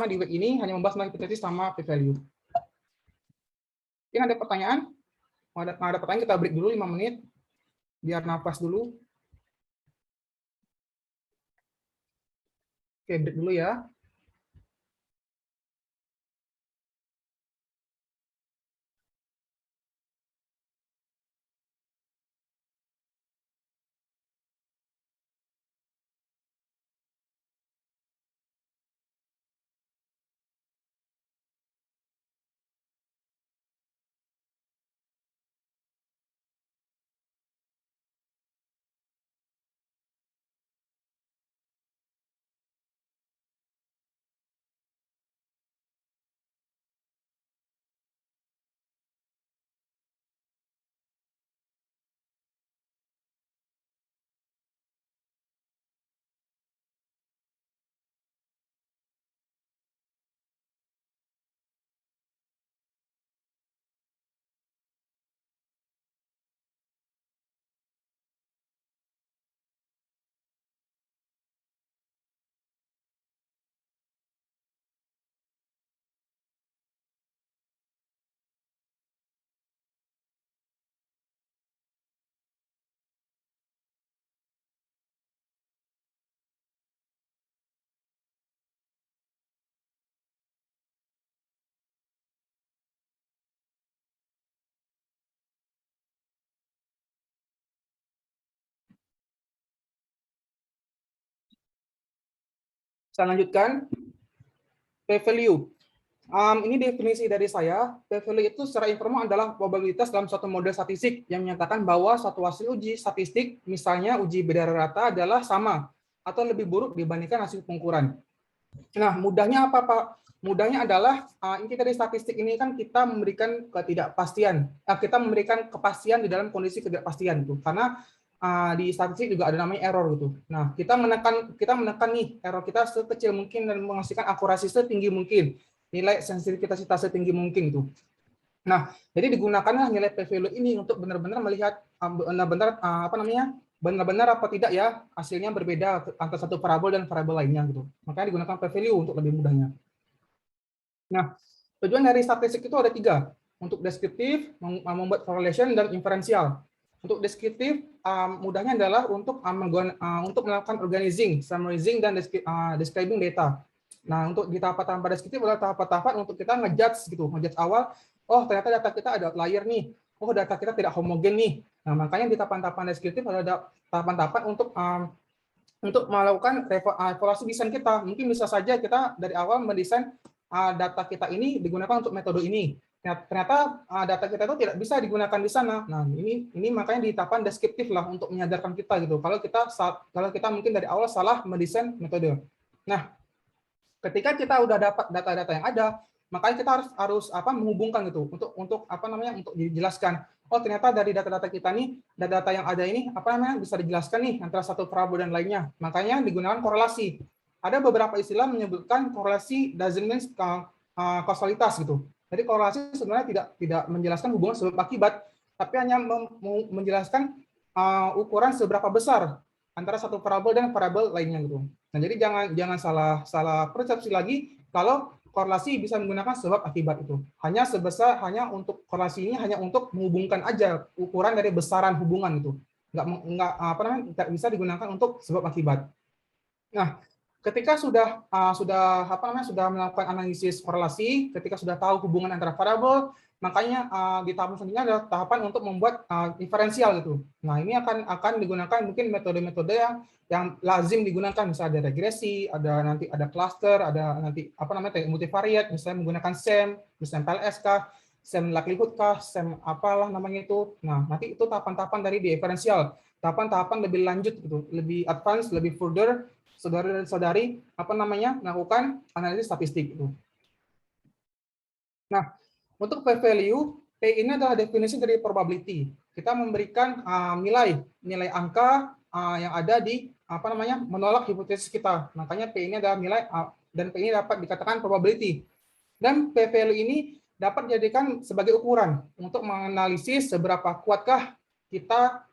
di web ini hanya membahas tentang hipotesis sama p-value. Ini ada pertanyaan? Ada pertanyaan, kita break dulu 5 menit. Biar nafas dulu. Oke, break dulu ya. Saya lanjutkan. P-value. Ini definisi dari saya. P-value itu secara informal adalah probabilitas dalam suatu model statistik yang menyatakan bahwa suatu hasil uji statistik, misalnya uji beda rata, adalah sama atau lebih buruk dibandingkan hasil pengukuran. Nah, mudahnya apa, Pak? Mudahnya adalah inti dari statistik ini kan kita memberikan ketidakpastian. Kita memberikan kepastian di dalam kondisi ketidakpastian itu. Karena di statistik juga ada namanya error gitu. Nah, kita menekan nih error kita sekecil mungkin dan menghasilkan akurasi setinggi mungkin, nilai sensitivitas setinggi mungkin itu. Nah, jadi digunakanlah nilai p-value ini untuk benar-benar melihat benar-benar apa tidak ya hasilnya berbeda antara satu variabel dan variabel lainnya gitu. Makanya digunakan p-value untuk lebih mudahnya. Nah, tujuan dari statistik itu ada 3. Untuk deskriptif, membuat correlation, dan inferensial. Untuk deskriptif, mudahnya adalah untuk melakukan organizing, summarizing, dan describing data. Nah, untuk di tahapan deskriptif adalah tahapan-tahapan untuk kita ngejudge gitu, ngejudge awal, oh ternyata data kita ada outlier nih, oh data kita tidak homogen nih. Nah, makanya di tahapan-tahapan deskriptif ada tahapan-tahapan untuk melakukan evaluasi desain kita. Mungkin bisa saja kita dari awal mendesain data kita ini digunakan untuk metode ini. Ternyata data kita itu tidak bisa digunakan di sana. Nah, ini makanya di tahapan deskriptif lah untuk menyadarkan kita gitu. Kalau kita mungkin dari awal salah mendesain metode. Nah, ketika kita udah dapat data-data yang ada, makanya kita harus menghubungkan gitu untuk dijelaskan. Oh, ternyata dari data-data kita nih, data-data yang ada ini bisa dijelaskan nih antara satu variabel dan lainnya. Makanya digunakan korelasi. Ada beberapa istilah menyebutkan korelasi doesn't mean kausalitas gitu. Jadi korelasi sebenarnya tidak menjelaskan hubungan sebab akibat, tapi hanya menjelaskan ukuran seberapa besar antara satu variabel dan variabel lainnya gitu. Nah, jadi jangan salah persepsi lagi kalau korelasi bisa menggunakan sebab akibat itu. Hanya untuk korelasi ini hanya untuk menghubungkan aja ukuran dari besaran hubungan itu. Nggak bisa digunakan untuk sebab akibat. Nah, ketika sudah melakukan analisis korelasi, ketika sudah tahu hubungan antara variabel, makanya di tahapan selanjutnya adalah tahapan untuk membuat inferensial gitu. Nah, ini akan digunakan mungkin metode-metode yang lazim digunakan, misalnya ada regresi, ada cluster, ada teknik multivariate, misalnya menggunakan SEM, misalnya PLS kah, SEM likelihood kah, SEM apalah namanya itu. Nah, nanti itu tahapan-tahapan dari diferensial, tahapan-tahapan lebih lanjut gitu, lebih advance, lebih further saudara dan saudari melakukan analisis statistik itu. Nah, untuk p-value, P ini adalah definisi dari probability. Kita memberikan nilai angka yang ada di menolak hipotesis kita. Makanya P ini adalah nilai dan P ini dapat dikatakan probability. Dan p-value ini dapat dijadikan sebagai ukuran untuk menganalisis seberapa kuatkah kita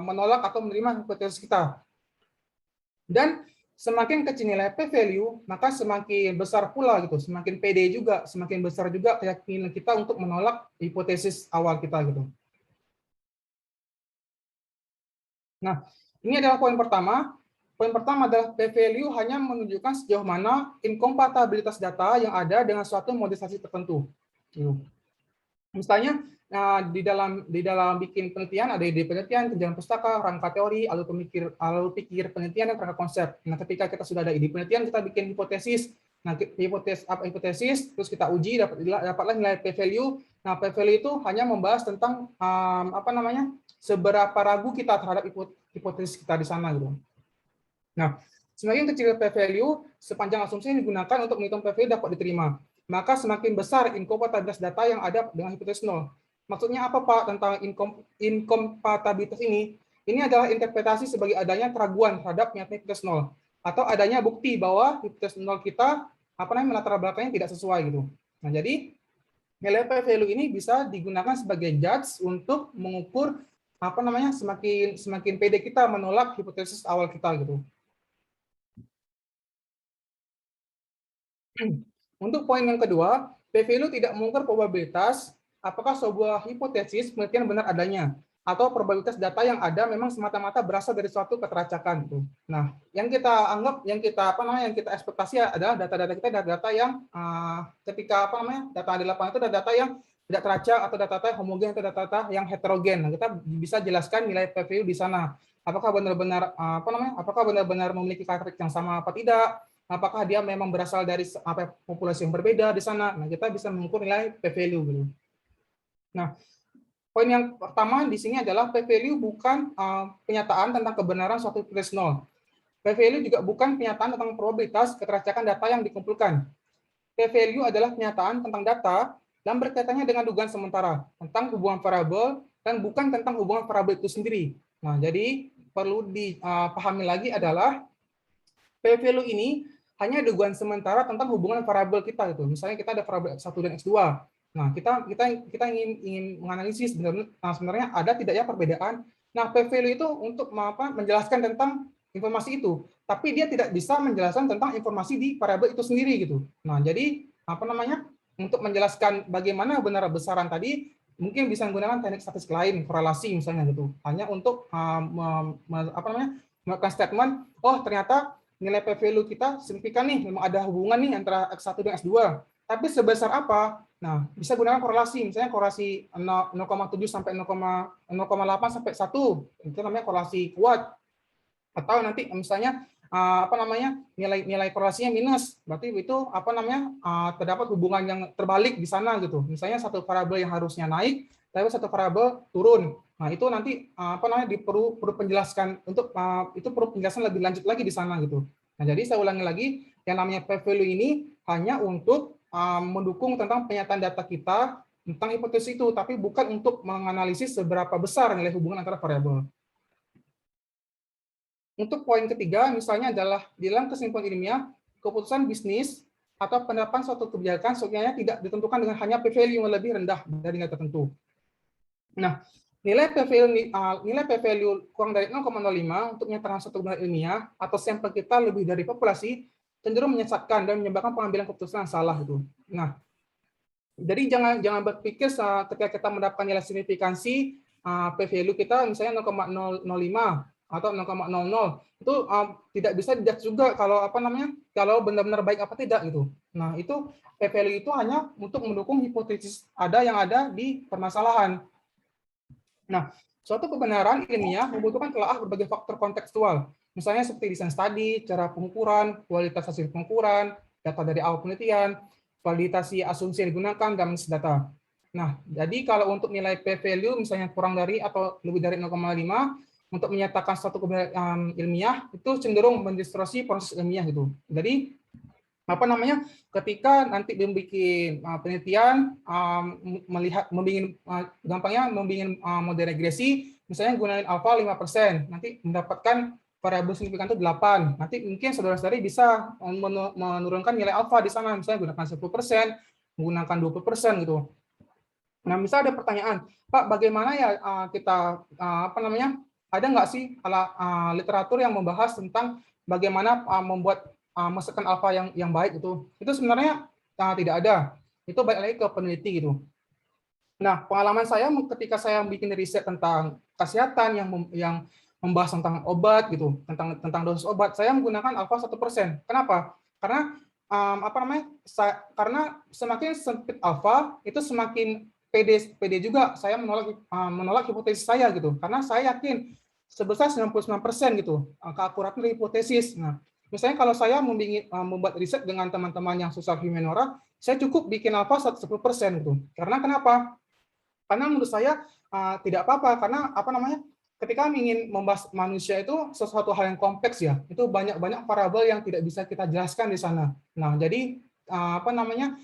menolak atau menerima hipotesis kita. Dan semakin kecil nilai p-value, maka semakin besar pula gitu, semakin pede juga, semakin besar juga keyakinan kita untuk menolak hipotesis awal kita gitu. Nah, ini adalah poin pertama. Poin pertama adalah p-value hanya menunjukkan sejauh mana inkompatibilitas data yang ada dengan suatu modelisasi tertentu. Misalnya di dalam bikin penelitian ada ide penelitian, tunjangan pustaka, rangka teori, alur pikir penelitian dan rangka konsep. Nah, ketika kita sudah ada ide penelitian, kita bikin hipotesis. Nah, hipotesis terus kita uji dapatlah nilai p-value. Nah, p-value itu hanya membahas tentang seberapa ragu kita terhadap hipotesis kita di sana gitu. Nah, semakin kecil p-value, sepanjang asumsi yang digunakan untuk menghitung p-value dapat diterima. Maka semakin besar inkompatibilitas data yang ada dengan hipotesis nol. Maksudnya apa, Pak, tentang inkompatibilitas ini? Ini adalah interpretasi sebagai adanya keraguan terhadap nyatanya hipotesis nol, atau adanya bukti bahwa hipotesis nol kita latar belakangnya tidak sesuai gitu. Nah, jadi nilai p-value ini bisa digunakan sebagai judge untuk mengukur semakin pede kita menolak hipotesis awal kita gitu. Untuk poin yang kedua, p-value tidak mengukur probabilitas apakah sebuah hipotesis penelitian benar adanya, atau probabilitas data yang ada memang semata-mata berasal dari suatu keteracakan. Nah, yang kita anggap, yang kita ekspektasi adalah data-data kita adalah data yang ketika data di lapangan itu adalah data yang tidak teracak atau data-data yang homogen atau data-data yang heterogen. Nah, kita bisa jelaskan nilai p-value di sana. Apakah benar-benar memiliki karakteristik yang sama apa tidak? Apakah dia memang berasal dari populasi yang berbeda di sana? Nah, kita bisa mengukur nilai p-value gitu. Nah, poin yang pertama di sini adalah p-value bukan penyataan tentang kebenaran suatu hipotesis nol. P-value juga bukan penyataan tentang probabilitas keteracakan data yang dikumpulkan. P-value adalah penyataan tentang data dan berkaitannya dengan dugaan sementara tentang hubungan variabel dan bukan tentang hubungan variabel itu sendiri. Nah, jadi perlu dipahami lagi adalah p-value ini hanya dugaan sementara tentang hubungan variabel kita gitu. Misalnya kita ada variabel X1 dan X2. Nah, kita ingin menganalisis sebenarnya ada tidak ya perbedaan. Nah, p-value itu untuk menjelaskan tentang informasi itu, tapi dia tidak bisa menjelaskan tentang informasi di variabel itu sendiri gitu. Nah, jadi untuk menjelaskan bagaimana benar besaran tadi mungkin bisa menggunakan teknik statistik lain, korelasi misalnya gitu. Hanya untuk melakukan statement, oh ternyata nilai p-value kita signifikan nih, memang ada hubungan nih antara X1 dan X2. Tapi sebesar apa? Nah, bisa gunakan korelasi, misalnya korelasi 0,7 sampai 0,8 sampai 1. Itu namanya korelasi kuat. Atau nanti misalnya nilai korelasinya minus. Berarti itu terdapat hubungan yang terbalik di sana gitu. Misalnya satu variabel yang harusnya naik, tapi satu variabel turun. Nah, itu nanti perlu penjelaskan untuk itu perlu penjelasan lebih lanjut lagi di sana gitu. Nah, jadi saya ulangi lagi, yang namanya p-value ini hanya untuk mendukung tentang penyataan data kita tentang hipotesis itu, tapi bukan untuk menganalisis seberapa besar nilai hubungan antara variabel. Untuk poin ketiga, misalnya adalah di dalam kesimpulan ilmiah, keputusan bisnis atau penerapan suatu kebijakan sebenarnya tidak ditentukan dengan hanya p-value yang lebih rendah dari nilai tertentu. Nah, nilai p-value kurang dari 0,05 untuk menyatakan suatu kebenaran ilmiah atau sampel kita lebih dari populasi cenderung menyesatkan dan menyebabkan pengambilan keputusan yang salah itu. Nah, jadi jangan berpikir ketika kita mendapatkan nilai signifikansi p-value kita misalnya 0,005 atau 0,00 itu tidak bisa dijudge juga kalau kalau benar-benar baik apa tidak gitu. Nah, itu p-value itu hanya untuk mendukung hipotesis yang ada di permasalahan. Nah, suatu kebenaran ilmiah membutuhkan telaah berbagai faktor kontekstual. Misalnya seperti desain studi, cara pengukuran, kualitas hasil pengukuran, data dari awal penelitian, validasi asumsi yang digunakan, dan data. Nah, jadi kalau untuk nilai p-value misalnya kurang dari atau lebih dari 0,5, untuk menyatakan suatu kebenaran ilmiah itu cenderung mendistorsi proses ilmiah gitu. Jadi apa namanya, ketika nanti membuat penelitian gampangnya membuat model regresi, misalnya gunain alfa 5%, nanti mendapatkan variabel signifikan itu 8. Nanti mungkin saudara-saudari bisa menurunkan nilai alfa di sana, misalnya gunakan 10%, menggunakan 20% gitu. Nah, misal ada pertanyaan, Pak, bagaimana ya kita apa namanya, ada nggak sih literatur yang membahas tentang bagaimana membuat masukan alfa yang baik itu? Itu sebenarnya tidak ada. Itu balik lagi ke peneliti gitu. Nah, pengalaman saya ketika saya bikin riset tentang kesehatan yang membahas tentang obat gitu, tentang dosis obat, saya menggunakan alfa 1%. Kenapa? Karena apa namanya? Karena semakin sempit alfa itu semakin PD juga saya menolak hipotesis saya gitu, karena saya yakin sebesar 99% gitu keakuratan dari hipotesis. Nah, misalnya kalau saya membuat riset dengan teman-teman yang sosial humaniora, saya cukup bikin alfa 10% gitu. Karena kenapa? Karena menurut saya tidak apa-apa, karena apa namanya? Ketika ingin membahas manusia itu sesuatu hal yang kompleks ya, itu banyak variabel yang tidak bisa kita jelaskan di sana. Nah, jadi apa namanya?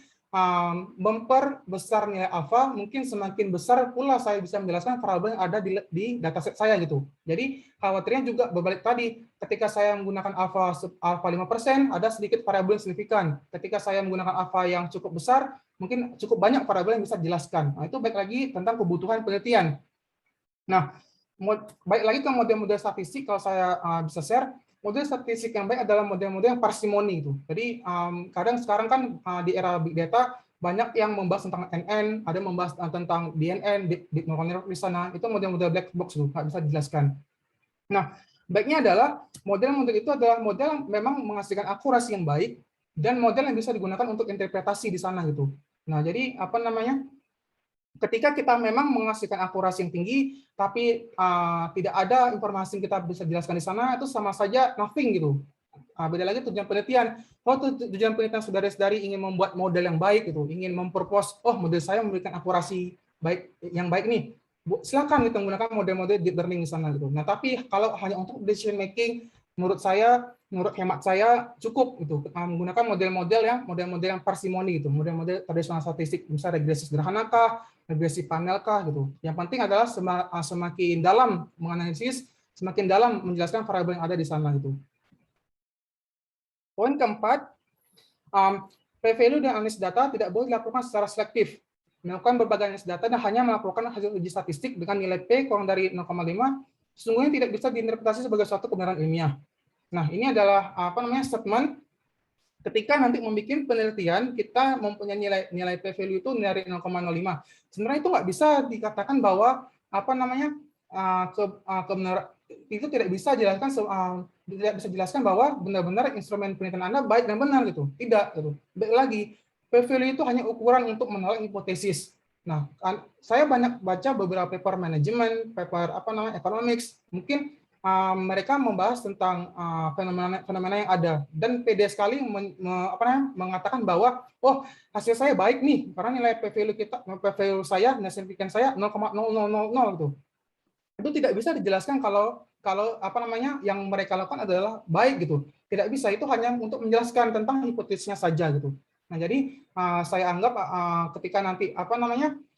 Memperbesar nilai alfa, mungkin semakin besar pula saya bisa menjelaskan variabel yang ada di dataset saya gitu. Jadi khawatirnya juga berbalik tadi, ketika saya menggunakan alfa 5%, ada sedikit variabel yang signifikan. Ketika saya menggunakan alfa yang cukup besar, mungkin cukup banyak variabel yang bisa dijelaskan. Nah, itu baik lagi tentang kebutuhan penelitian. Nah, baik lagi ke model-model statistik, kalau saya bisa share, model statistik yang baik adalah model-model yang parsimoni itu. Jadi kadang sekarang kan di era big data banyak yang membahas tentang NN, ada membahas tentang DNN, deep neural network di sana. Itu model-model black box itu nggak bisa dijelaskan. Nah, baiknya adalah model-model itu adalah model yang memang menghasilkan akurasi yang baik dan model yang bisa digunakan untuk interpretasi di sana gitu. Nah, jadi apa namanya? Ketika kita memang menghasilkan akurasi yang tinggi, tapi tidak ada informasi yang kita bisa jelaskan di sana, itu sama saja nothing gitu. Beda lagi tujuan penelitian. Tujuan penelitian saudara-saudari ingin membuat model yang baik gitu, ingin mempropose, model saya memberikan akurasi yang baik nih. Silakan kita menggunakan model-model deep learning di sana gitu. Nah, tapi kalau hanya untuk decision making, menurut hemat saya cukup gitu menggunakan model-model yang parsimoni gitu, model-model tradisional statistik, misalnya regresi sederhana kah, regresi panel kah gitu. Yang penting adalah semakin dalam menganalisis, semakin dalam menjelaskan variabel yang ada di sana gitu. Poin keempat, p-value dan analisis data tidak boleh dilakukan secara selektif. Melakukan berbagai analisis data dan hanya melakukan hasil uji statistik dengan nilai P kurang dari 0,5 sesungguhnya tidak bisa diinterpretasi sebagai suatu kebenaran ilmiah. Nah, ini adalah apa namanya statement ketika nanti membuat penelitian kita mempunyai nilai p-value itu dari 0,05. Sebenarnya itu nggak bisa dikatakan bahwa apa namanya kebenaran itu tidak bisa dijelaskan bahwa benar-benar instrumen penelitian Anda baik dan benar gitu. Tidak gitu. Baik lagi, p-value itu hanya ukuran untuk menolak hipotesis. Nah, saya banyak baca beberapa paper manajemen, paper economics, mungkin mereka membahas tentang fenomena yang ada dan pede sekali mengatakan bahwa hasil saya baik nih karena nilai p-value saya, nilai signifikan saya 0,0000 gitu. Itu tidak bisa dijelaskan kalau yang mereka lakukan adalah baik gitu. Tidak bisa, itu hanya untuk menjelaskan tentang hipotesisnya saja gitu. Nah, jadi saya anggap ketika nanti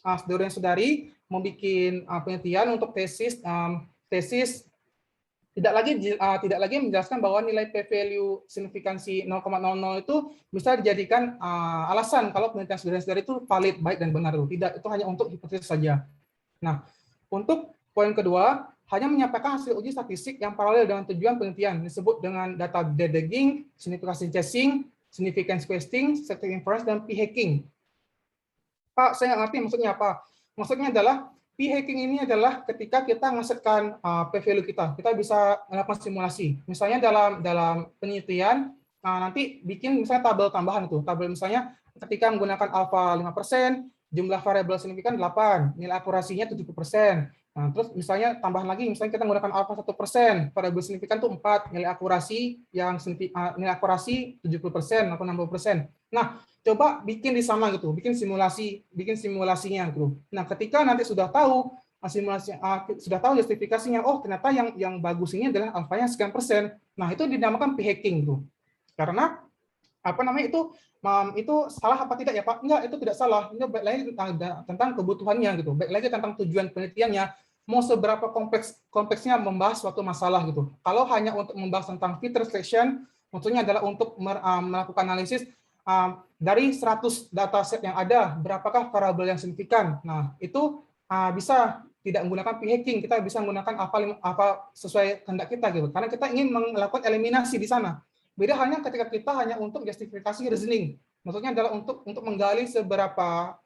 saudara-saudari membuat penelitian untuk tesis tidak lagi menjelaskan bahwa nilai p-value signifikansi 0,00 itu bisa dijadikan alasan kalau penelitian saudara-saudari itu valid, baik dan benar. Tidak, itu hanya untuk hipotesis saja. Nah, untuk poin kedua, hanya menyampaikan hasil uji statistik yang paralel dengan tujuan penelitian, disebut dengan data debugging, signification chasing, significance questing, selective inference, dan p-hacking. Pak, saya nggak ngerti maksudnya apa. Maksudnya adalah p-hacking ini adalah ketika kita ngesetkan p-value kita bisa melakukan simulasi. Misalnya dalam penelitian, nanti bikin misalnya tabel tambahan itu. Tabel misalnya ketika menggunakan alfa 5%, jumlah variabel signifikan 8, nilai akurasinya 70%. Nah, terus misalnya tambahan lagi, misalnya kita menggunakan alfa 1%, variabel signifikan itu 4, nilai akurasi 70% atau 60%. Nah, coba bikin di sana gitu, bikin simulasinya gitu. Nah, ketika nanti sudah tahu simulasi sudah tahu justifikasinya. Oh, ternyata yang bagus ini adalah alfanya sekian persen. Nah, itu dinamakan p-hacking tuh. Karena itu salah apa tidak ya Pak? Enggak, itu tidak salah. Ini baik lagi tentang kebutuhannya gitu. Baik lagi tentang tujuan penelitiannya. Mau seberapa kompleksnya membahas suatu masalah gitu. Kalau hanya untuk membahas tentang feature selection, maksudnya adalah untuk melakukan analisis dari 100 dataset yang ada, berapakah variabel yang signifikan. Nah, itu bisa tidak menggunakan p-hacking, kita bisa menggunakan apa sesuai kehendak kita gitu. Karena kita ingin melakukan eliminasi di sana. Beda halnya ketika kita hanya untuk justifikasi reasoning. Maksudnya adalah untuk menggali seberapa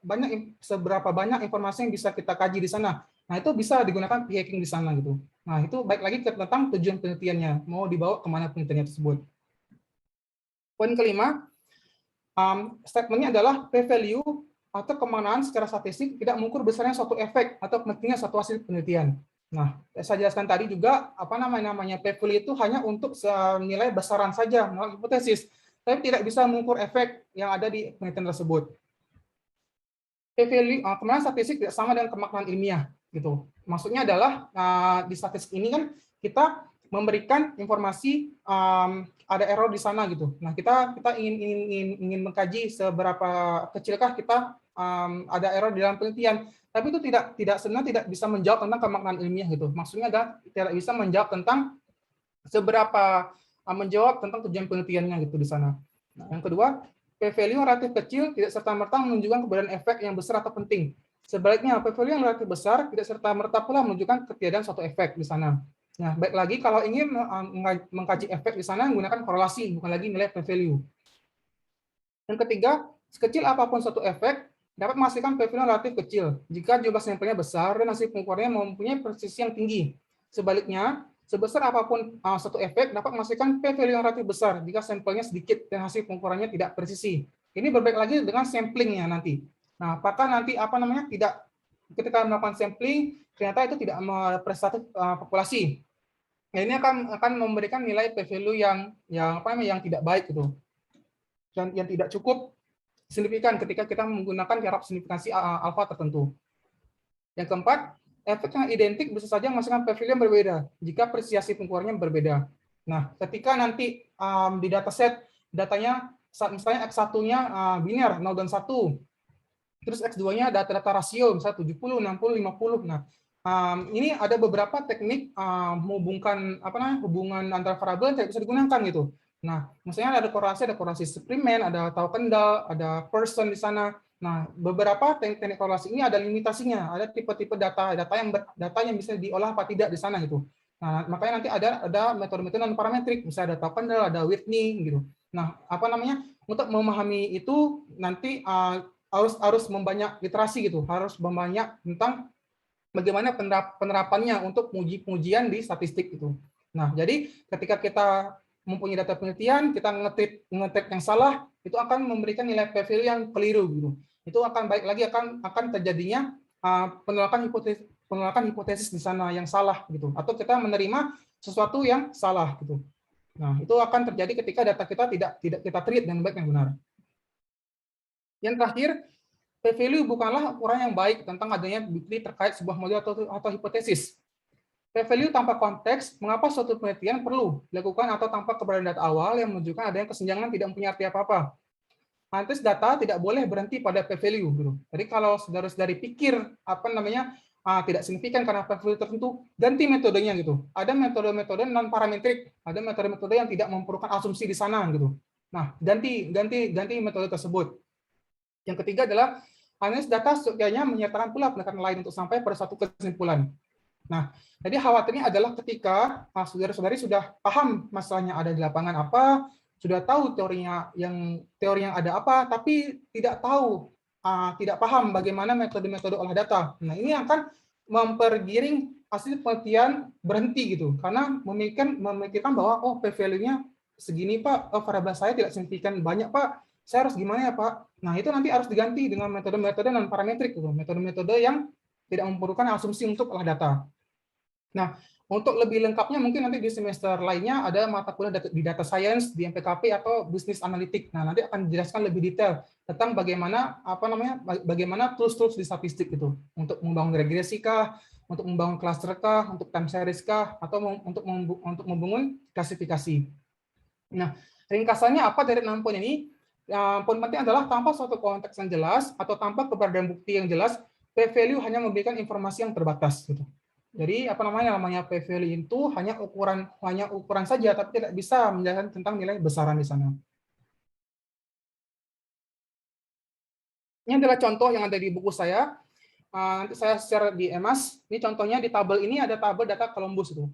banyak informasi yang bisa kita kaji di sana. Nah, itu bisa digunakan p-hacking di sana gitu. Nah, itu baik lagi tentang tujuan penelitiannya, mau dibawa kemana penelitiannya tersebut. Poin kelima, statementnya adalah p-value atau kemaknaan secara statistik tidak mengukur besarnya suatu efek atau pentingnya suatu hasil penelitian. Nah, saya jelaskan tadi juga apa namanya p-value itu hanya untuk nilai besaran saja, menolak hipotesis, tapi tidak bisa mengukur efek yang ada di penelitian tersebut. P-value kemaknaan statistik tidak sama dengan kemaknaan ilmiah, gitu. Maksudnya adalah di statistik ini kan kita memberikan informasi ada error di sana gitu. Nah, kita ingin mengkaji seberapa kecilkah kita ada error di dalam penelitian, tapi itu sebenarnya tidak bisa menjawab tentang kemaknaan ilmiah gitu. Maksudnya adalah tidak bisa menjawab tentang seberapa menjawab tentang tujuan penelitiannya gitu di sana. Nah, yang kedua, p-value yang relatif kecil tidak serta-merta menunjukkan keberadaan efek yang besar atau penting. Sebaliknya, p-value yang relatif besar tidak serta-merta pula menunjukkan ketiadaan suatu efek di sana. Nah, baik lagi kalau ingin mengkaji efek di sana menggunakan korelasi, bukan lagi nilai p-value. Yang ketiga, sekecil apapun suatu efek dapat menghasilkan p-value yang relatif kecil jika jumlah sampelnya besar dan hasil pengukurannya mempunyai presisi yang tinggi. Sebaliknya, sebesar apapun suatu efek dapat menghasilkan p-value yang relatif besar jika sampelnya sedikit dan hasil pengukurannya tidak presisi. Ini berbalik lagi dengan samplingnya nanti. Nah, apakah nanti tidak ketika melakukan sampling ternyata itu tidak merepresentatif populasi. Nah, ini akan memberikan nilai p-value yang tidak baik gitu. Dan yang tidak cukup signifikan ketika kita menggunakan jarak signifikansi alfa tertentu. Yang keempat, efek yang identik bisa saja menghasilkan p-value yang berbeda jika presisi pengukurannya berbeda. Nah, ketika nanti di dataset datanya misalnya X1-nya biner 0 dan 1, terus X2-nya data-data rasio misalnya 70, 60, 50. Nah, ini ada beberapa teknik menghubungkan hubungan antara variabel yang tidak bisa digunakan gitu. Nah, misalnya ada korelasi Spearman, ada Tau Kendall, ada Person di sana. Nah, beberapa teknik korelasi ini ada limitasinya, ada tipe-tipe data yang bisa diolah apa tidak di sana gitu. Nah, makanya nanti ada metode-metode non parametrik, misalnya ada Tau Kendall, ada Whitney gitu. Nah, untuk memahami itu nanti harus membanyak literasi gitu, harus membanyak tentang bagaimana penerapannya untuk pengujian di statistik itu. Nah, jadi ketika kita mempunyai data penelitian, kita nge-treat yang salah, itu akan memberikan nilai p-value yang keliru gitu. Itu akan baik lagi akan terjadinya penolakan hipotesis di sana yang salah gitu, atau kita menerima sesuatu yang salah gitu. Nah, itu akan terjadi ketika data kita tidak kita treat dengan baik dan benar. Yang terakhir, p-value bukanlah ukuran yang baik tentang adanya bukti terkait sebuah model atau hipotesis. P-value tanpa konteks, mengapa suatu penelitian perlu dilakukan atau tanpa keberadaan data awal yang menunjukkan adanya kesenjangan tidak mempunyai arti apa-apa. Analisis data tidak boleh berhenti pada p-value. Jadi kalau saudara-saudari pikir tidak signifikan karena p-value tertentu, ganti metodenya gitu. Ada metode-metode non parametrik, ada metode-metode yang tidak memerlukan asumsi di sana gitu. Nah, ganti metode tersebut. Yang ketiga adalah analisis data setidaknya menyertakan pula pendekatan lain untuk sampai pada suatu kesimpulan. Nah, jadi khawatirnya adalah ketika saudara-saudari sudah paham masalahnya ada di lapangan apa, sudah tahu teori yang ada apa, tapi tidak paham bagaimana metode-metode olah data. Nah, ini akan mempergiring hasil penelitian berhenti gitu, karena memikirkan bahwa p-value-nya segini Pak, variabel saya tidak signifikan banyak Pak, saya harus gimana ya Pak? Nah, itu nanti harus diganti dengan metode-metode non parametrik gitu, metode-metode yang tidak memerlukan asumsi untuk olah data. Nah, untuk lebih lengkapnya mungkin nanti di semester lainnya ada mata kuliah di data science, di MPKP atau business analytics. Nah, nanti akan dijelaskan lebih detail tentang bagaimana tools-tools di statistik itu untuk membangun regresi kah, untuk membangun cluster kah, untuk time series kah, atau untuk membangun klasifikasi. Nah, ringkasannya apa dari 6 poin ini? Yang poin penting adalah tanpa suatu konteks yang jelas atau tanpa keberadaan bukti yang jelas, p-value hanya memberikan informasi yang terbatas. Gitu. Jadi apa namanya p-value itu hanya ukuran saja, tapi tidak bisa menjelaskan tentang nilai besaran di sana. Ini adalah contoh yang ada di buku saya. Nanti saya share di Emas. Ini contohnya di tabel ini ada tabel data Columbus itu.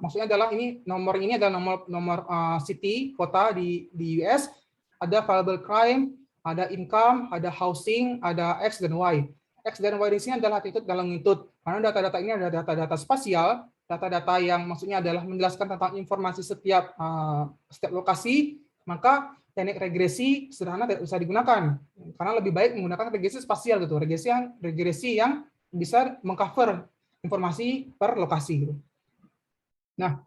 Maksudnya adalah ini adalah nomor city kota di US. Ada variable crime, ada income, ada housing, ada X dan Y. X dan Y di sini adalah latitude dan longitude. Karena data-data ini adalah data-data spasial, data-data yang maksudnya adalah menjelaskan tentang informasi setiap lokasi, maka teknik regresi sederhana tidak bisa digunakan karena lebih baik menggunakan regresi spasial gitu, regresi yang bisa mengcover informasi per lokasi gitu. Nah,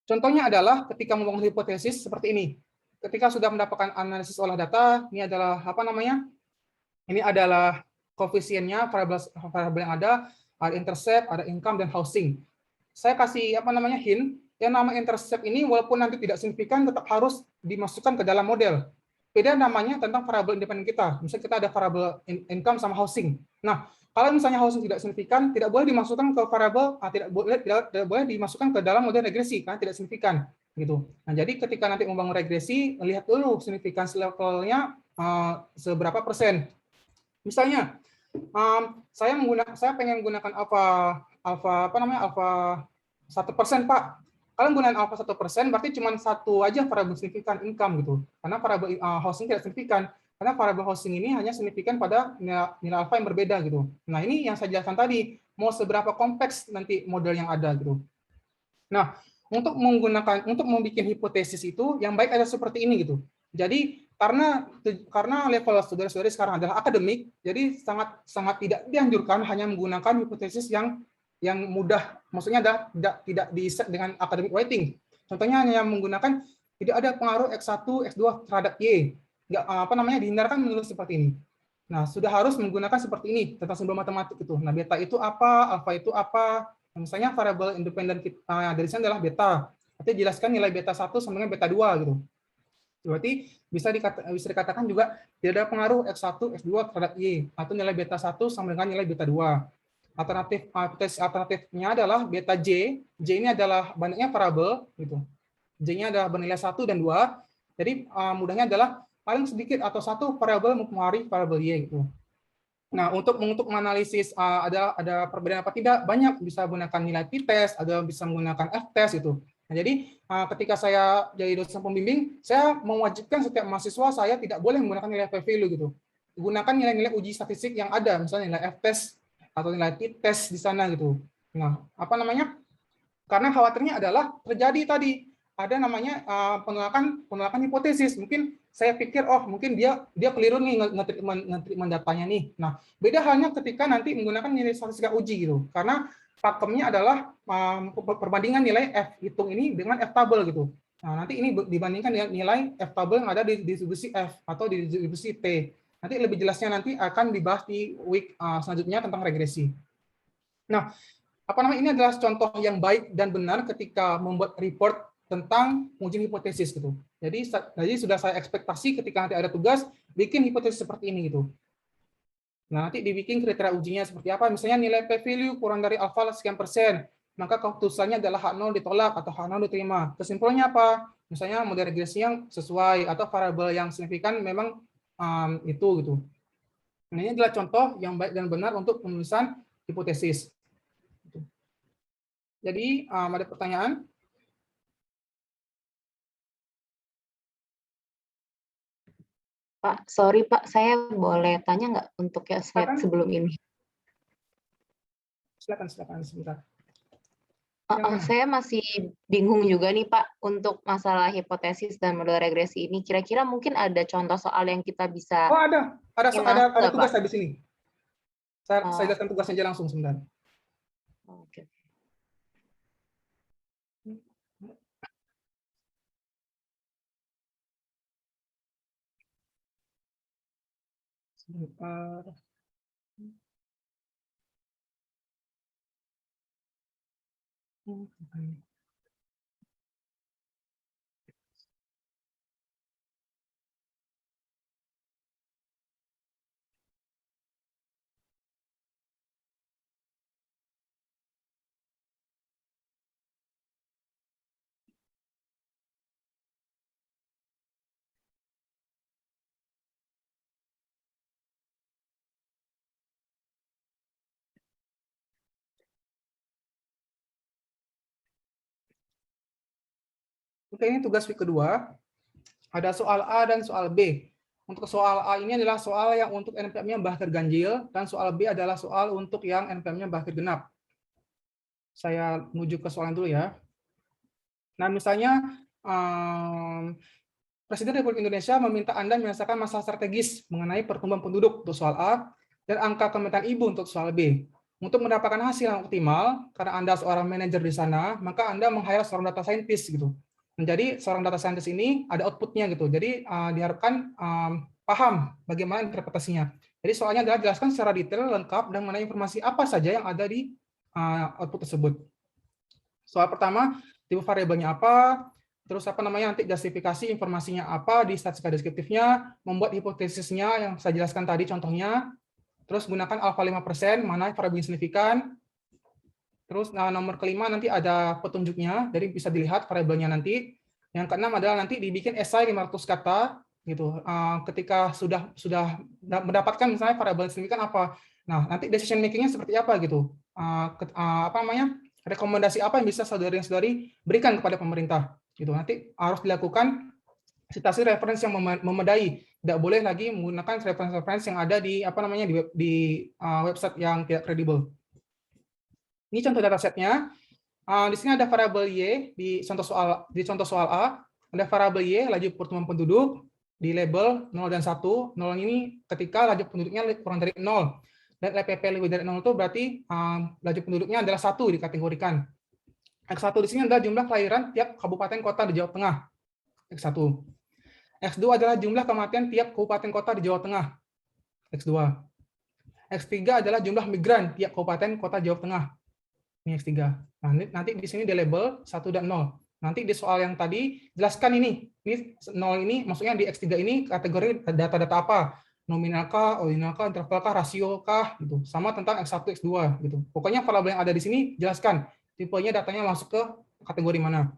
contohnya adalah ketika membangun hipotesis seperti ini. Ketika sudah mendapatkan analisis olah data, ini adalah apa namanya? Ini adalah koefisiennya variabel yang ada intercept, ada income dan housing. Saya kasih apa namanya hint. Yang nama intercept ini walaupun nanti tidak signifikan tetap harus dimasukkan ke dalam model. Beda namanya tentang variabel independen kita. Misalnya kita ada variabel income sama housing. Nah, kalau misalnya housing tidak signifikan, tidak boleh dimasukkan ke variabel tidak boleh dimasukkan ke dalam model regresi karena tidak signifikan gitu. Nah, jadi ketika nanti membangun regresi, lihat dulu signifikansi levelnya seberapa persen. Misalnya saya pengen menggunakan alpha 1% Pak. Kalian gunakan alpha 1%, berarti cuma satu aja variabel signifikan income gitu. Karena variabel housing tidak signifikan. Karena variabel housing ini hanya signifikan pada nilai alpha yang berbeda gitu. Nah, ini yang saya jelaskan tadi. Mau seberapa kompleks nanti model yang ada gitu. Nah, untuk membuat hipotesis itu yang baik ada seperti ini gitu. Jadi karena level saudara-saudari sekarang adalah akademik, jadi sangat tidak dianjurkan hanya menggunakan hipotesis yang mudah, maksudnya tidak diset dengan academic writing. Contohnya hanya menggunakan tidak ada pengaruh X1, X2 terhadap Y. Dihindarkan menulis seperti ini. Nah, sudah harus menggunakan seperti ini tentang simbol matematik itu. Nah, beta itu apa, alfa itu apa. Misalnya variabel independen dari sini adalah beta. Artinya jelaskan nilai beta 1 sama dengan beta 2 gitu. Berarti bisa dikatakan juga tidak ada pengaruh X1, X2 terhadap Y, atau nilai beta 1 sama dengan nilai beta 2. Alternatifnya adalah beta J. J ini adalah banyaknya variabel gitu. J-nya adalah bernilai 1 dan 2. Jadi mudahnya adalah paling sedikit atau satu variabel mempengaruhi variabel Y gitu. Nah, untuk menganalisis ada perbedaan apa tidak, banyak bisa menggunakan nilai p-test, ada bisa menggunakan f-test itu. Nah, jadi ketika saya jadi dosen pembimbing, saya mewajibkan setiap mahasiswa saya tidak boleh menggunakan nilai p-value gitu. Gunakan nilai-nilai uji statistik yang ada, misalnya nilai f-test atau nilai p-test di sana gitu. Nah, karena khawatirnya adalah terjadi tadi ada namanya penolakan hipotesis. Mungkin saya pikir mungkin dia keliru nih nge-treatment datanya nih. Nah, beda halnya ketika nanti menggunakan nilai statistika uji gitu. Karena pakemnya adalah perbandingan nilai F hitung ini dengan F tabel gitu. Nah, nanti ini dibandingkan dengan nilai F tabel yang ada di distribusi F atau di distribusi T. Nanti lebih jelasnya nanti akan dibahas di week selanjutnya tentang regresi. Nah, ini adalah contoh yang baik dan benar ketika membuat report tentang ujian hipotesis gitu. Jadi sudah saya ekspektasi ketika nanti ada tugas bikin hipotesis seperti ini gitu. Nah, nanti dibikin kriteria ujinya seperti apa? Misalnya nilai p-value kurang dari alfa sekian persen, maka keputusannya adalah H0 ditolak atau H0 diterima. Kesimpulannya apa? Misalnya model regresi yang sesuai atau variabel yang signifikan memang itu gitu. Nah, ini adalah contoh yang baik dan benar untuk penulisan hipotesis. Jadi ada pertanyaan? Pak, sorry Pak, saya boleh tanya nggak untuk ya slide sebelum ini? Silakan sebentar. Saya masih bingung juga nih Pak, untuk masalah hipotesis dan model regresi ini. Kira-kira mungkin ada contoh soal yang kita bisa... Ada tugas di sini. Saya jelaskan tugasnya aja langsung sebentar. Oke. Sebentar. Oke, ini tugas week kedua. Ada soal A dan soal B. Untuk soal A ini adalah soal yang untuk NPM-nya bahasa ganjil, dan soal B adalah soal untuk yang NPM-nya bahasa genap. Saya menuju ke soal yang dulu ya. Nah, misalnya Presiden Republik Indonesia meminta Anda menyelesaikan masalah strategis mengenai pertumbuhan penduduk untuk soal A dan angka kematian ibu untuk soal B. Untuk mendapatkan hasil yang optimal, karena Anda seorang manajer di sana, maka Anda meng-hire seorang data scientist gitu. Menjadi seorang data scientist ini ada outputnya gitu. Jadi diharapkan paham bagaimana interpretasinya. Jadi soalnya adalah jelaskan secara detail, lengkap, dan mengenai informasi apa saja yang ada di output tersebut. Soal pertama, tipe variabelnya apa, terus nanti justifikasi informasinya apa di statistika deskriptifnya, membuat hipotesisnya yang saya jelaskan tadi contohnya, terus gunakan alfa 5%, mana variabel signifikan. Terus nomor kelima nanti ada petunjuknya, jadi bisa dilihat variabelnya nanti. Yang keenam adalah nanti dibikin esai 500 kata gitu. Ketika sudah mendapatkan misalnya variabel signifikan apa. Nah, nanti decision making-nya seperti apa gitu. Rekomendasi apa yang bisa saudari-saudari berikan kepada pemerintah gitu. Nanti harus dilakukan citasi referensi yang memadai. Tidak boleh lagi menggunakan referensi yang ada di website yang tidak kredibel. Ini contoh datasetnya. Di sini ada variabel Y di contoh soal A, ada variabel Y laju pertumbuhan penduduk di label 0 dan 1. 0 ini ketika laju penduduknya kurang dari 0. Dan LPP lebih dari 0 itu berarti laju penduduknya adalah 1 dikategorikan. X1 di sini adalah jumlah kelahiran tiap kabupaten kota di Jawa Tengah. X1. X2 adalah jumlah kematian tiap kabupaten kota di Jawa Tengah. X2. X3 adalah jumlah migran tiap kabupaten kota Jawa Tengah. Ini X3. Nah, nanti di sini di label 1 dan 0. Nanti di soal yang tadi jelaskan ini 0 ini maksudnya di X3 ini kategori data-data apa? Nominal kah, ordinal kah, interval kah, rasio kah gitu. Sama tentang X1, X2 gitu. Pokoknya variabel yang ada di sini jelaskan tipenya datanya masuk ke kategori mana.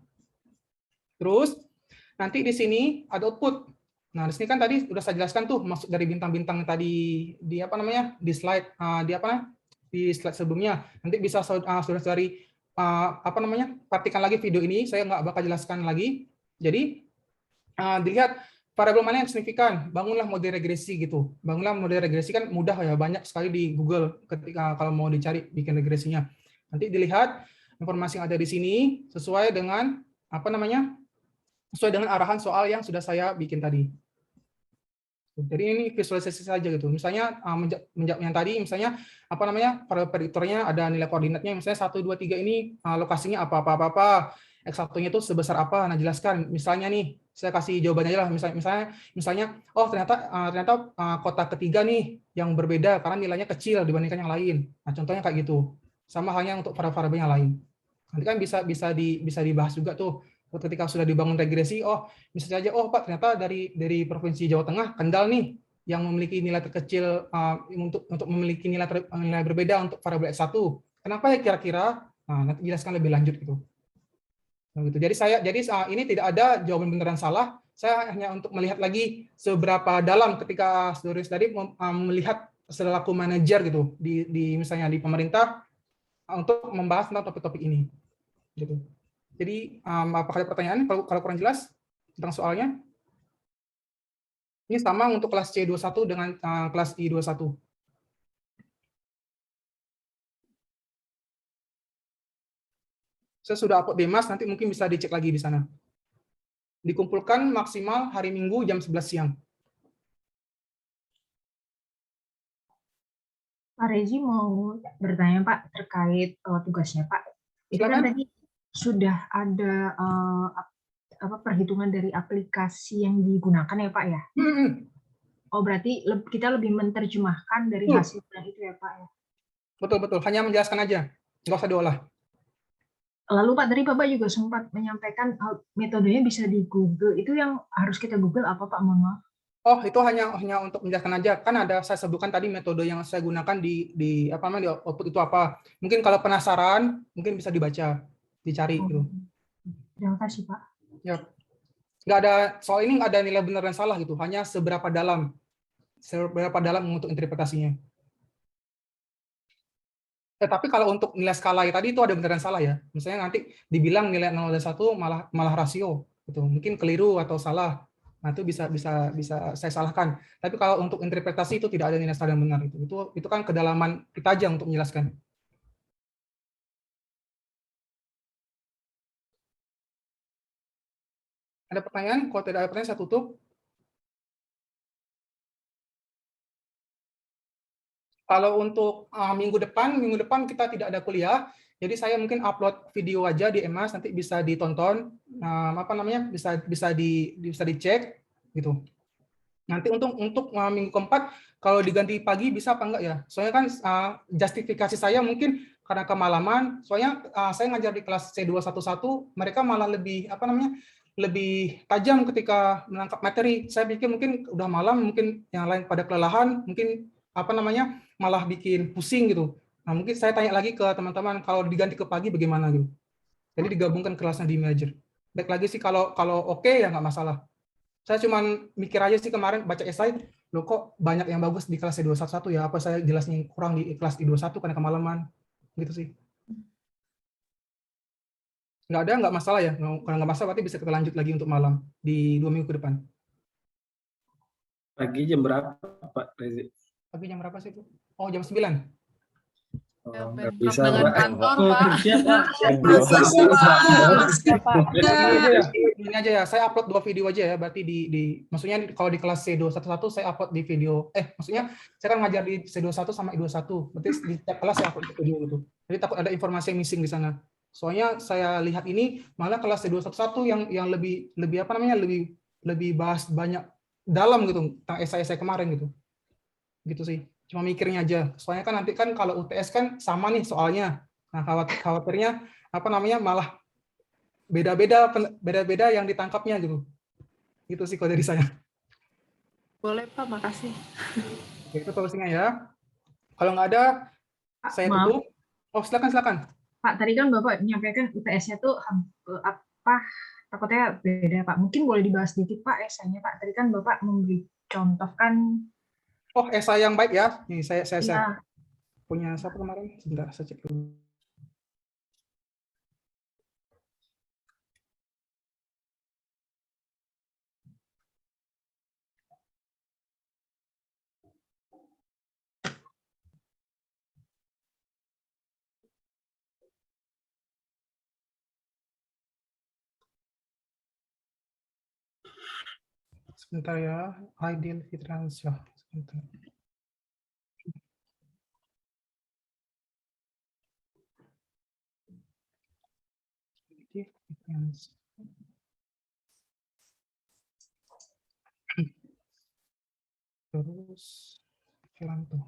Terus nanti di sini ada output. Nah, di sini kan tadi sudah saya jelaskan tuh maksud dari bintang-bintang tadi di di slide di slide sebelumnya. Nanti bisa saudara-saudari praktikan lagi video ini, saya nggak bakal jelaskan lagi. Jadi dilihat variabel mana yang signifikan, bangunlah model regresi gitu. Bangunlah model regresi kan mudah ya, banyak sekali di Google ketika kalau mau dicari bikin regresinya. Nanti dilihat informasi yang ada di sini sesuai dengan sesuai dengan arahan soal yang sudah saya bikin tadi. Jadi ini visualisasi saja gitu. Misalnya menjawab yang tadi, misalnya variabel prediktornya ada nilai koordinatnya, misalnya 1, 2, 3 ini lokasinya apa. X1-nya itu sebesar apa? Nah, jelaskan. Misalnya nih, saya kasih jawabannya aja lah. Misalnya, oh ternyata kota ketiga nih yang berbeda karena nilainya kecil dibandingkan yang lain. Nah, contohnya kayak gitu. Sama halnya untuk variabel yang lain. Nanti kan bisa dibahas juga tuh. Ketika sudah dibangun regresi, bisa saja, Pak, ternyata dari Provinsi Jawa Tengah, Kendal nih, yang memiliki nilai terkecil untuk memiliki nilai berbeda untuk variabel X1. Kenapa ya kira-kira? Nah, nanti jelaskan lebih lanjut gitu. Nah, gitu. Jadi ini tidak ada jawaban benar dan salah. Saya hanya untuk melihat lagi seberapa dalam ketika saudari melihat selaku manajer gitu misalnya di pemerintah untuk membahas tentang topik-topik ini. Gitu. Jadi, apakah ada pertanyaan kalau kurang jelas tentang soalnya? Ini sama untuk kelas C21 dengan kelas I21. Saya sudah upload Demas, nanti mungkin bisa dicek lagi di sana. Dikumpulkan maksimal hari Minggu jam 11 siang. Pak Rezi mau bertanya, Pak, terkait tugasnya, Pak. Itu kan tadi sudah ada perhitungan dari aplikasi yang digunakan ya, Pak ya? Oh, berarti kita lebih menerjemahkan dari hasilnya itu ya, Pak ya? Betul. Hanya menjelaskan aja. Nggak usah diolah. Lalu Pak, tadi Bapak juga sempat menyampaikan metodenya bisa di Google. Itu yang harus kita Google apa Pak? Mohon maaf. Oh, itu hanya untuk menjelaskan aja. Kan ada saya sebutkan tadi metode yang saya gunakan di apa namanya di output itu apa. Mungkin kalau penasaran, mungkin bisa dibaca, dicari gitu. Terima kasih Pak. Ya. Nggak ada, soal ini nggak ada nilai benar dan salah gitu. Hanya seberapa dalam untuk interpretasinya. Tapi kalau untuk nilai skala tadi itu ada benar dan salah ya. Misalnya nanti dibilang nilai 0 dan 1 malah rasio gitu. Mungkin keliru atau salah. Nah, itu bisa saya salahkan. Tapi kalau untuk interpretasi itu tidak ada nilai salah dan benar itu kan kedalaman kita aja untuk menjelaskan. Ada pertanyaan? Kalau tidak ada pertanyaan saya tutup. Kalau untuk minggu depan kita tidak ada kuliah, jadi saya mungkin upload video aja di Emas, nanti bisa ditonton, apa namanya, bisa dicek gitu. Nanti untuk minggu keempat, kalau diganti pagi bisa apa enggak ya? Soalnya kan justifikasi saya mungkin karena kemalaman, soalnya saya ngajar di kelas C211, mereka malah lebih apa namanya, lebih tajam ketika menangkap materi. Saya pikir mungkin udah malam, mungkin yang lain pada kelelahan, mungkin apa namanya malah bikin pusing gitu. Nah, mungkin saya tanya lagi ke teman-teman kalau diganti ke pagi bagaimana gitu. Jadi digabungkan kelasnya di Imagine. Baik lagi sih kalau oke ya nggak masalah. Saya cuman mikir aja sih kemarin baca esai, loh kok banyak yang bagus di kelas I211 ya, apa saya jelasnya kurang di kelas I21 karena kemalaman. Gitu sih. Nggak masalah ya. Kalau nggak masalah berarti bisa kita lanjut lagi untuk malam di 2 minggu ke depan. Pagi jam berapa Pak Rezi? Pagi jam berapa sih itu? Oh, jam 9. Oh, bentrok bisa dengan Pak. kantor, Oh, Pak. kerja Pak. Ini aja ya, saya upload 2 video aja ya, berarti maksudnya kalau di kelas C211 saya upload di video, maksudnya saya kan ngajar di C21 sama I21, berarti di setiap kelas saya upload video gitu. Jadi takut ada informasi yang missing di sana. Soalnya saya lihat ini malah kelas C211 yang lebih apa namanya, lebih bahas banyak dalam gitu tentang esai kemarin gitu. Gitu sih. Cuma mikirnya aja. Soalnya kan nanti kan kalau UTS kan sama nih soalnya. Nah, khawatirnya apa namanya malah beda-beda yang ditangkapnya gitu. Gitu sih kalau dari saya. Boleh Pak, makasih. Oke, itu solusinya ya. Kalau nggak ada, saya tutup. Oh, silakan. Pak, tadi kan Bapak menyampaikan UTS-nya tuh apa takutnya beda Pak. Mungkin boleh dibahas sedikit Pak esainya Pak. Tadi kan Bapak memberi contohkan. Oh, esai yang baik ya. Nih saya Ya. punya siapa kemarin? Sebentar, saya cek dulu. Sebentar ya, Ideal Fitransyah. Sebentar. Terus Firanto.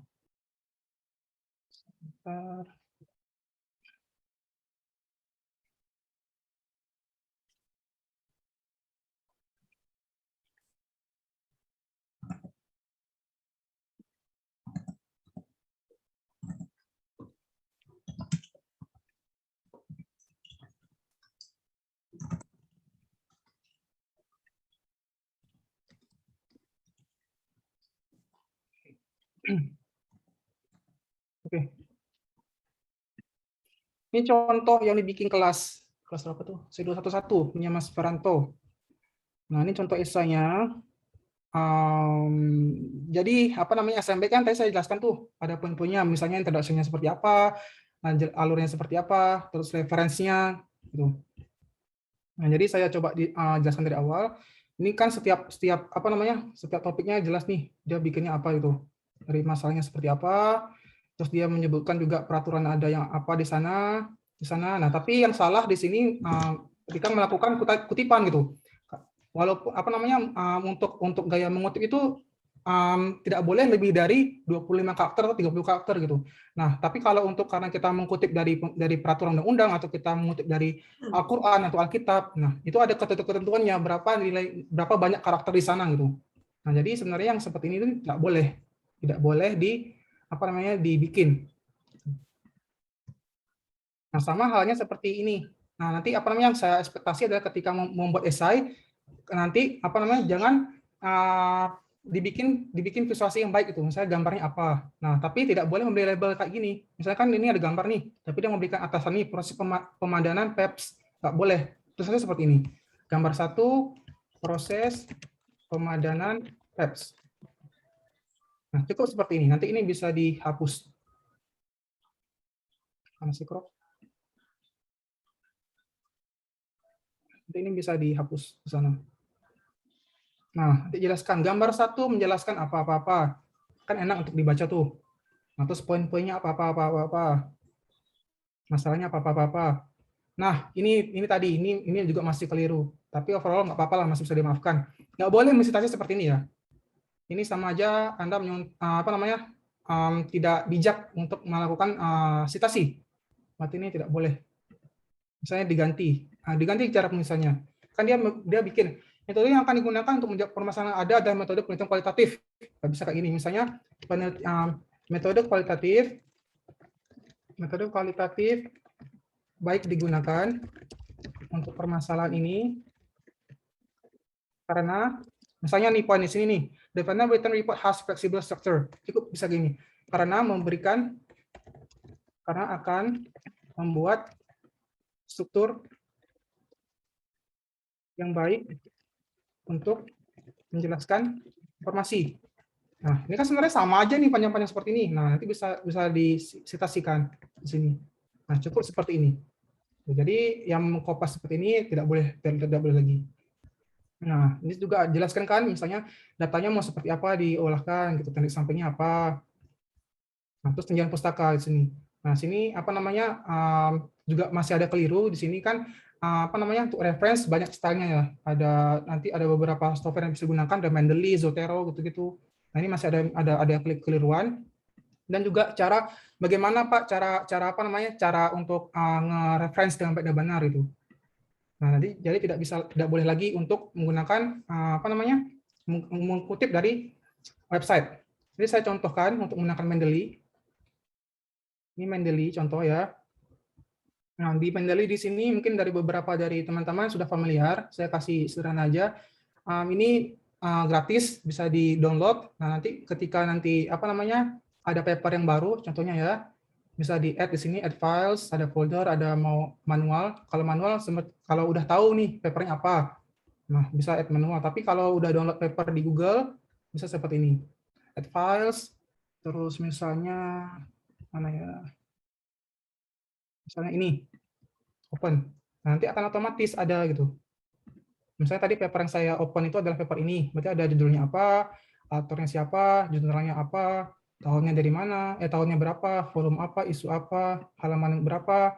Sebentar. Oke. Ini contoh yang dibikin kelas berapa tuh? C211 punya Mas Firanto. Nah, ini contoh esainya. Jadi apa namanya SMB kan tadi saya jelaskan tuh ada poin-poinnya, misalnya introduction-nya seperti apa, alurnya seperti apa, terus referensinya gitu. Nah, jadi saya coba jelaskan dari awal. Ini kan setiap apa namanya setiap topiknya jelas nih dia bikinnya apa itu, dari masalahnya seperti apa, terus dia menyebutkan juga peraturan ada yang apa di sana. Nah, tapi yang salah di sini ketika melakukan kutipan gitu. Walaupun apa namanya untuk gaya mengutip itu tidak boleh lebih dari 25 karakter atau 30 karakter gitu. Nah, tapi kalau untuk karena kita mengutip dari peraturan undang-undang atau kita mengutip dari Al-Qur'an atau Alkitab, nah itu ada ketentuannya berapa banyak karakter di sana gitu. Nah, jadi sebenarnya yang seperti ini itu tidak boleh dibikin. Nah, sama halnya seperti ini. Nah, nanti yang saya ekspektasi adalah ketika membuat esai nanti jangan dibikin visualisasi yang baik itu, misalnya gambarnya apa. Nah, tapi tidak boleh memberi label kayak gini. Misalkan ini ada gambar nih, tapi dia memberikan atasan nih proses pemadanan PEPS, nggak boleh. Terus seperti ini. Gambar 1, proses pemadanan PEPS. Nah, cukup seperti ini. Nanti ini bisa dihapus. Masih crop. Nanti ini bisa dihapus ke sana. Nah, dijelaskan gambar 1 menjelaskan apa-apa. Kan enak untuk dibaca tuh. Nah, terus poin-poinnya apa-apa. Masalahnya apa-apa. Nah, ini juga masih keliru. Tapi overall nggak apa-apa lah, masih bisa dimaafkan. Nggak boleh mensitasi seperti ini ya. Ini sama aja Anda tidak bijak untuk melakukan sitasi. Berarti ini tidak boleh. Misalnya diganti. Diganti cara penulisannya. Kan dia bikin metode yang akan digunakan untuk menjawab permasalahan ada adalah metode penelitian kualitatif. Bisa kayak gini, misalnya metode kualitatif baik digunakan untuk permasalahan ini karena misalnya nih poin di sini nih, the final written report has flexible structure. Cukup bisa gini, karena akan membuat struktur yang baik untuk menjelaskan informasi. Nah, ini kan sebenarnya sama aja nih panjang-panjang seperti ini. Nah, nanti bisa disitasikan di sini. Nah, cukup seperti ini. Jadi yang mengkopas seperti ini tidak boleh lagi. Nah, ini juga jelaskan kan, misalnya datanya mau seperti apa diolahkan, gitu, teknik sampingnya apa. Nah, terus tinjauan pustaka di sini. Nah, sini juga masih ada keliru di sini kan. Untuk reference banyak stylenya ya. Nanti ada beberapa software yang bisa digunakan, ada Mendeley, Zotero gitu-gitu. Nah, ini masih ada keliruan. Dan juga bagaimana Pak cara untuk nge-reference dengan baik dan benar itu. Nah, jadi tidak boleh lagi untuk menggunakan mengutip dari website. Jadi saya contohkan untuk menggunakan Mendeley. Ini Mendeley contoh ya. Nah, di Mendeley di sini mungkin beberapa dari teman-teman sudah familiar. Saya kasih sederhana aja. Ini gratis, bisa di-download. Nah, nanti ketika ada paper yang baru, contohnya ya, bisa di-add di sini, add files, ada folder, ada mau manual. Kalau manual, kalau udah tahu nih papernya apa, nah bisa add manual. Tapi kalau udah download paper di Google, bisa seperti ini. Add files, terus misalnya, mana ya? Misalnya ini, open. Nanti akan otomatis ada gitu. Misalnya tadi paper yang saya open itu adalah paper ini, berarti ada judulnya apa, autornya siapa, jurnalnya apa, tahunnya dari mana, tahunnya berapa, volume apa, isu apa, halaman berapa,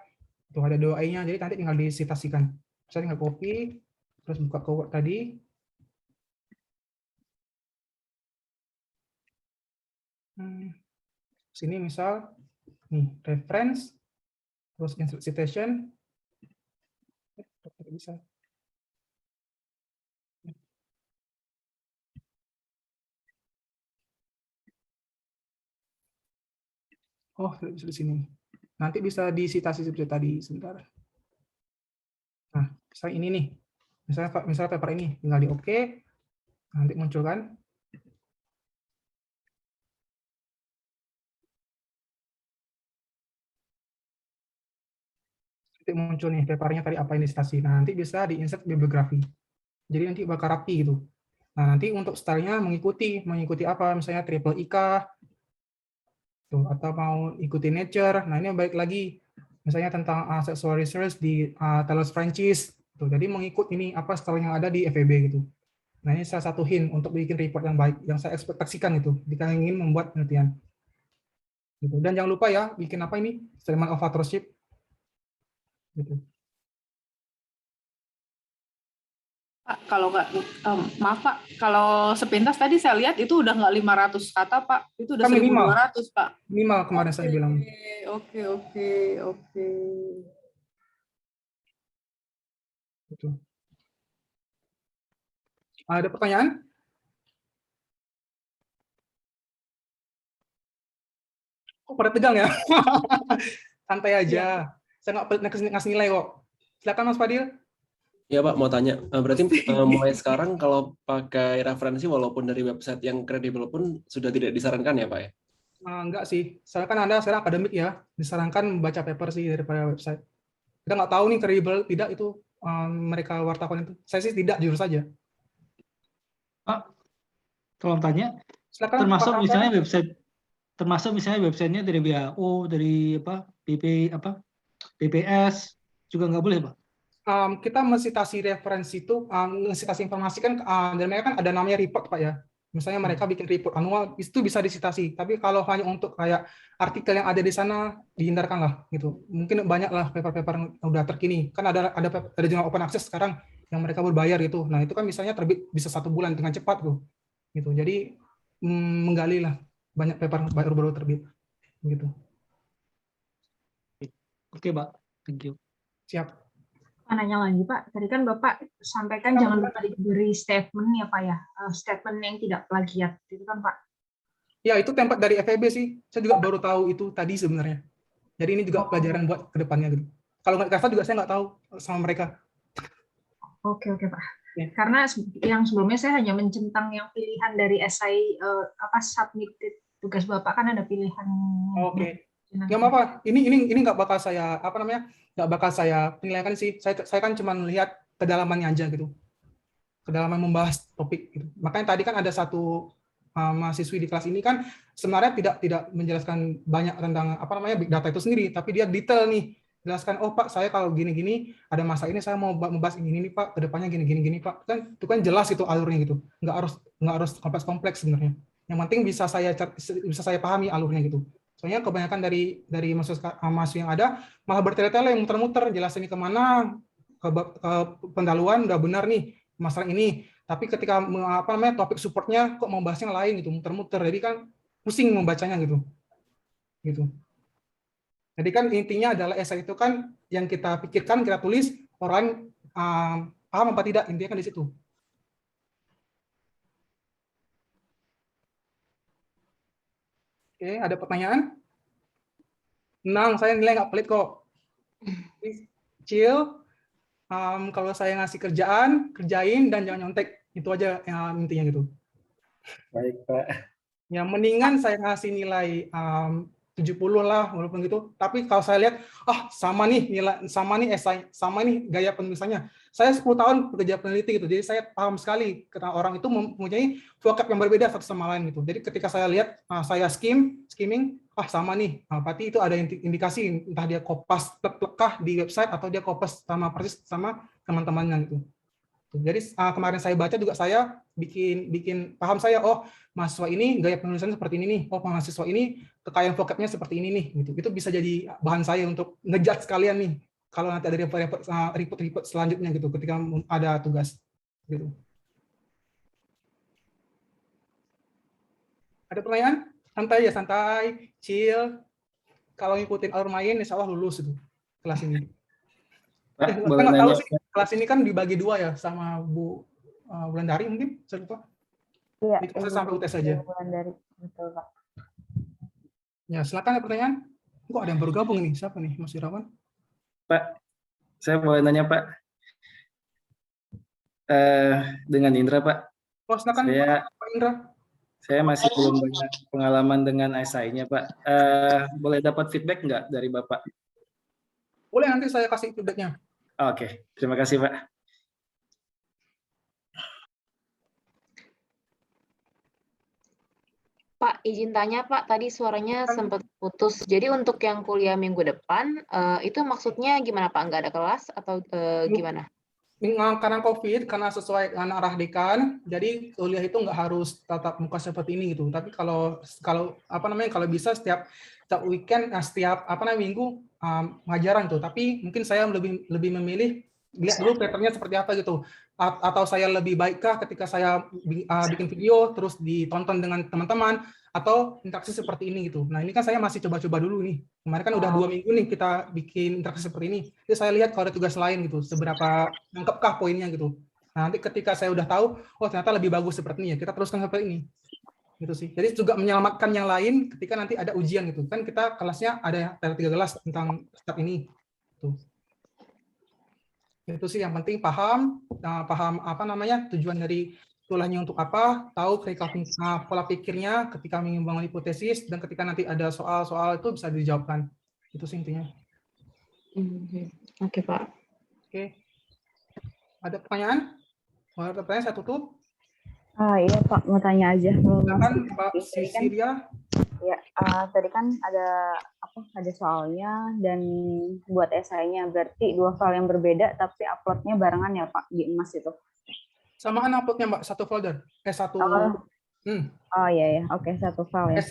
tuh ada doa-nya, jadi nanti tinggal disitasikan. Saya tinggal copy, terus buka ke Word tadi. Sini misal, nih reference, terus insert citation, bisa. Oh, bisa di sini. Nanti bisa disitasi seperti tadi sebentar. Nah, misalnya ini nih. Misalnya paper ini tinggal di oke. Nanti muncul kan. Nanti muncul nih papernya tadi apa yang disitasi. Nah, nanti bisa di-insert bibliografi. Jadi nanti bakal rapi gitu. Nah, nanti untuk stylenya mengikuti apa? Misalnya triple IK, tuh, atau mau ikuti Nature. Nah, ini baik lagi. Misalnya tentang sexual research di Talos Francis. Tuh, jadi mengikut ini apa style yang ada di FEB gitu. Nah, ini salah satu hint untuk bikin report yang baik, yang saya ekspektasikan itu, jika ingin membuat penelitian. Gitu. Dan jangan lupa ya, bikin apa ini? Statement of authorship. Gitu. Pak, kalau nggak, maaf Pak, kalau sepintas tadi saya lihat itu udah nggak 500 kata Pak, itu udah Kan minimal. 1.200 Pak. Minimal kemarin saya bilang. Oke. Gitu. Ada pertanyaan? Kok pada tegang ya? Santai aja. Saya nggak ngasih nilai kok. Silakan Mas Fadil. Ya Pak, mau tanya. Berarti mulai sekarang kalau pakai referensi walaupun dari website yang kredibel pun sudah tidak disarankan ya Pak ya? Enggak sih. Soalnya kan Anda sekarang akademik ya. Disarankan membaca paper sih daripada website. Kita nggak tahu nih kredibel tidak itu mereka wartawan itu. Saya sih tidak, jujur saja. Pak, tolong tanya, Silakan. termasuk Pak, misalnya websitenya dari WHO, dari BPS juga nggak boleh Pak? Kita mensitasi referensi itu, mensitasi informasi kan, dan mereka kan ada namanya report Pak ya. Misalnya mereka bikin report anual, itu bisa disitasi. Tapi kalau hanya untuk kayak artikel yang ada di sana, dihindarkan lah gitu. Mungkin banyak lah paper-paper yang udah terkini. Kan ada jurnal open access sekarang yang mereka berbayar gitu. Nah itu kan misalnya terbit bisa 1 bulan dengan cepat tuh. Gitu. Jadi menggali lah banyak paper baru terbit. Gitu. Oke Pak, thank you. Siap. Nanya lagi Pak, tadi kan Bapak sampaikan jangan lupa diberi statement ya Pak ya, statement yang tidak plagiat, itu kan Pak? Ya itu template dari FEB sih, saya juga baru tahu itu tadi sebenarnya. Jadi ini juga pelajaran buat kedepannya gitu. Kalau nggak dikasih juga saya nggak tahu sama mereka. Oke Pak. Ya. Karena yang sebelumnya saya hanya mencentang yang pilihan dari esai submitted tugas Bapak kan ada pilihan. Oke. Nggak apa-apa. Ini nggak bakal saya nggak bakal saya penilaikan sih. Saya kan cuma melihat kedalamannya aja gitu. Kedalaman membahas topik gitu. Makanya tadi kan ada satu mahasiswi di kelas ini kan sebenarnya tidak menjelaskan banyak tentang big data itu sendiri, tapi dia detail nih. Jelaskan, oh Pak, saya kalau gini-gini ada masa ini saya mau membahas ini nih Pak, kedepannya gini Pak. Kan itu kan jelas itu alurnya gitu. Nggak harus kompleks sebenarnya. Yang penting bisa saya pahami alurnya gitu. Soalnya kebanyakan dari mahasiswa yang ada malah bertele-tele muter-muter jelasin kemana ke pendahuluan udah benar nih masalah ini, tapi ketika topik supportnya kok mau bahas yang lain gitu, muter-muter, jadi kan pusing membacanya gitu. Jadi kan intinya adalah esai itu kan yang kita pikirkan, kita tulis, orang paham apa tidak, intinya kan di situ. Oke, ada pertanyaan? Tenang, saya nilai nggak pelit kok. Chill. Kalau saya ngasih kerjaan, kerjain dan jangan nyontek. Itu aja yang intinya gitu. Baik Pak. Ya mendingan saya ngasih nilai 70 lah walaupun gitu. Tapi kalau saya lihat, sama nih nilai, sama nih esai, sama nih gaya penulisannya. Saya 10 tahun bekerja peneliti gitu. Jadi saya paham sekali karena orang itu mempunyai vocab yang berbeda satu sama lain gitu. Jadi ketika saya lihat saya skimming, sama nih. Berarti itu ada indikasi entah dia kopas plek-plekah di website atau dia kopas sama persis sama teman-temannya gitu. Jadi kemarin saya baca juga saya bikin paham saya, mahasiswa ini gaya penulisannya seperti ini nih, mahasiswa ini kekayaan vocabnya seperti ini nih, gitu. Itu bisa jadi bahan saya untuk ngejudge sekalian nih kalau nanti ada report selanjutnya gitu ketika ada tugas gitu. Ada pertanyaan? Santai ya, santai, chill. Kalau ngikutin alur main insya Allah lulus itu kelas ini. Pak, Saya nggak tahu sih, kelas ini kan dibagi 2 ya sama Bu Wulandari mungkin, saya lupa. Iya, itu sampai UTS saja. Wulandari, betul Pak. Ya, silakan ada pertanyaan. Kok ada yang baru gabung nih? Siapa nih, Mas Irawan? Pak, saya boleh nanya Pak. Dengan Indra Pak. Silakan Pak Indra. Saya masih belum banyak pengalaman dengan esainya Pak. Boleh dapat feedback nggak dari Bapak? Boleh, nanti saya kasih feedbacknya. Oke, terima kasih Pak. Pak, izin tanya Pak, tadi suaranya sempat putus. Jadi untuk yang kuliah minggu depan, itu maksudnya gimana Pak? Nggak ada kelas atau gimana? Karena COVID, karena sesuai dengan arah dekan, jadi kuliah itu nggak harus tatap muka seperti ini gitu. Tapi kalau bisa setiap weekend, setiap minggu ngajaran tuh. Tapi mungkin saya lebih memilih lihat dulu patternnya seperti apa gitu. Atau saya lebih baikkah ketika saya bikin video terus ditonton dengan teman-teman, atau interaksi seperti ini gitu. Nah ini kan saya masih coba-coba dulu nih. Kemarin kan udah 2 minggu nih kita bikin interaksi seperti ini. Jadi saya lihat kalau ada tugas lain gitu, seberapa nangkepkah poinnya gitu. Nah, nanti ketika saya udah tahu, oh ternyata lebih bagus seperti ini ya, kita teruskan seperti ini. Gitu sih. Jadi juga menyelamatkan yang lain ketika nanti ada ujian gitu. Kan kita kelasnya ada 3 kelas tentang step ini. Tuh. Itu sih yang penting paham apa namanya tujuan dari tulahnya untuk apa, tahu pola pikirnya ketika membangun hipotesis, dan ketika nanti ada soal-soal itu bisa dijawabkan. Itu sih intinya. Oke, Pak. Oke. Ada pertanyaan? Kalau ada pertanyaan saya tutup. Iya Pak, mau tanya aja. Silakan Pak Sisiria. Ya, tadi kan ada soalnya dan buat esainya, berarti 2 file yang berbeda tapi uploadnya barengan ya Pak di emas itu. Samaan uploadnya Mbak, satu folder. Satu. Oh iya, oke, satu file ya.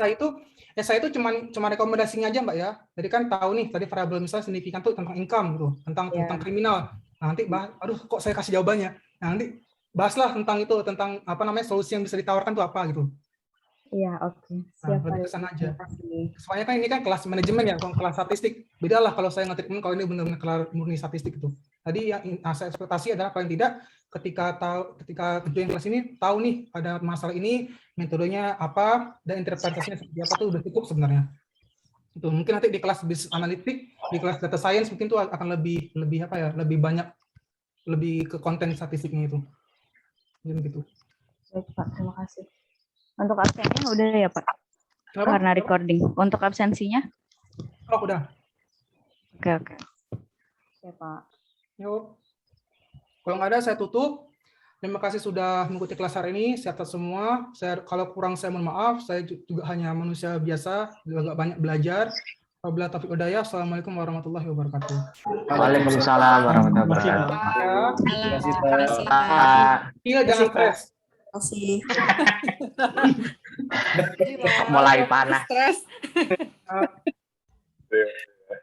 Esai itu cuma rekomendasinya aja Mbak ya. Jadi kan tahu nih tadi variabel misalnya signifikan tuh tentang income gitu, tentang kriminal. Nah, nanti aduh kok saya kasih jawabannya. Nah, nanti bahaslah tentang itu, tentang apa namanya solusi yang bisa ditawarkan tuh apa gitu. Iya, oke. Siap. Nah, kesana aja. Soalnya kan ini kan kelas manajemen ya, kelas statistik. Beda lah kalau saya nge-treatment, kalau ini benar-benar kelas murni statistik itu. Tadi yang saya ekspektasi adalah paling tidak ketika join kelas ini tahu nih ada masalah ini, metodenya apa, dan interpretasinya seperti apa tuh udah cukup sebenarnya. Itu mungkin nanti di kelas business analitik, di kelas data science mungkin tuh akan lebih banyak, lebih ke konten statistiknya itu. Gitu. Baik Pak, terima kasih. Untuk absensinya udah ya Pak? Kenapa? Karena recording. Untuk absensinya? Oh udah. Oke. Ya Pak. Yuk. Kalau nggak ada saya tutup. Terima kasih sudah mengikuti kelas hari ini. Sehat semua. Kalau kurang saya mohon maaf. Saya juga hanya manusia biasa, juga nggak banyak belajar. Wabillahi taufiq wal hidayah. Assalamualaikum warahmatullahi wabarakatuh. Waalaikumsalam warahmatullahi wabarakatuh. Terima kasih Pak. Iya, jangan stres. Kasih. Mulai panas. Stres.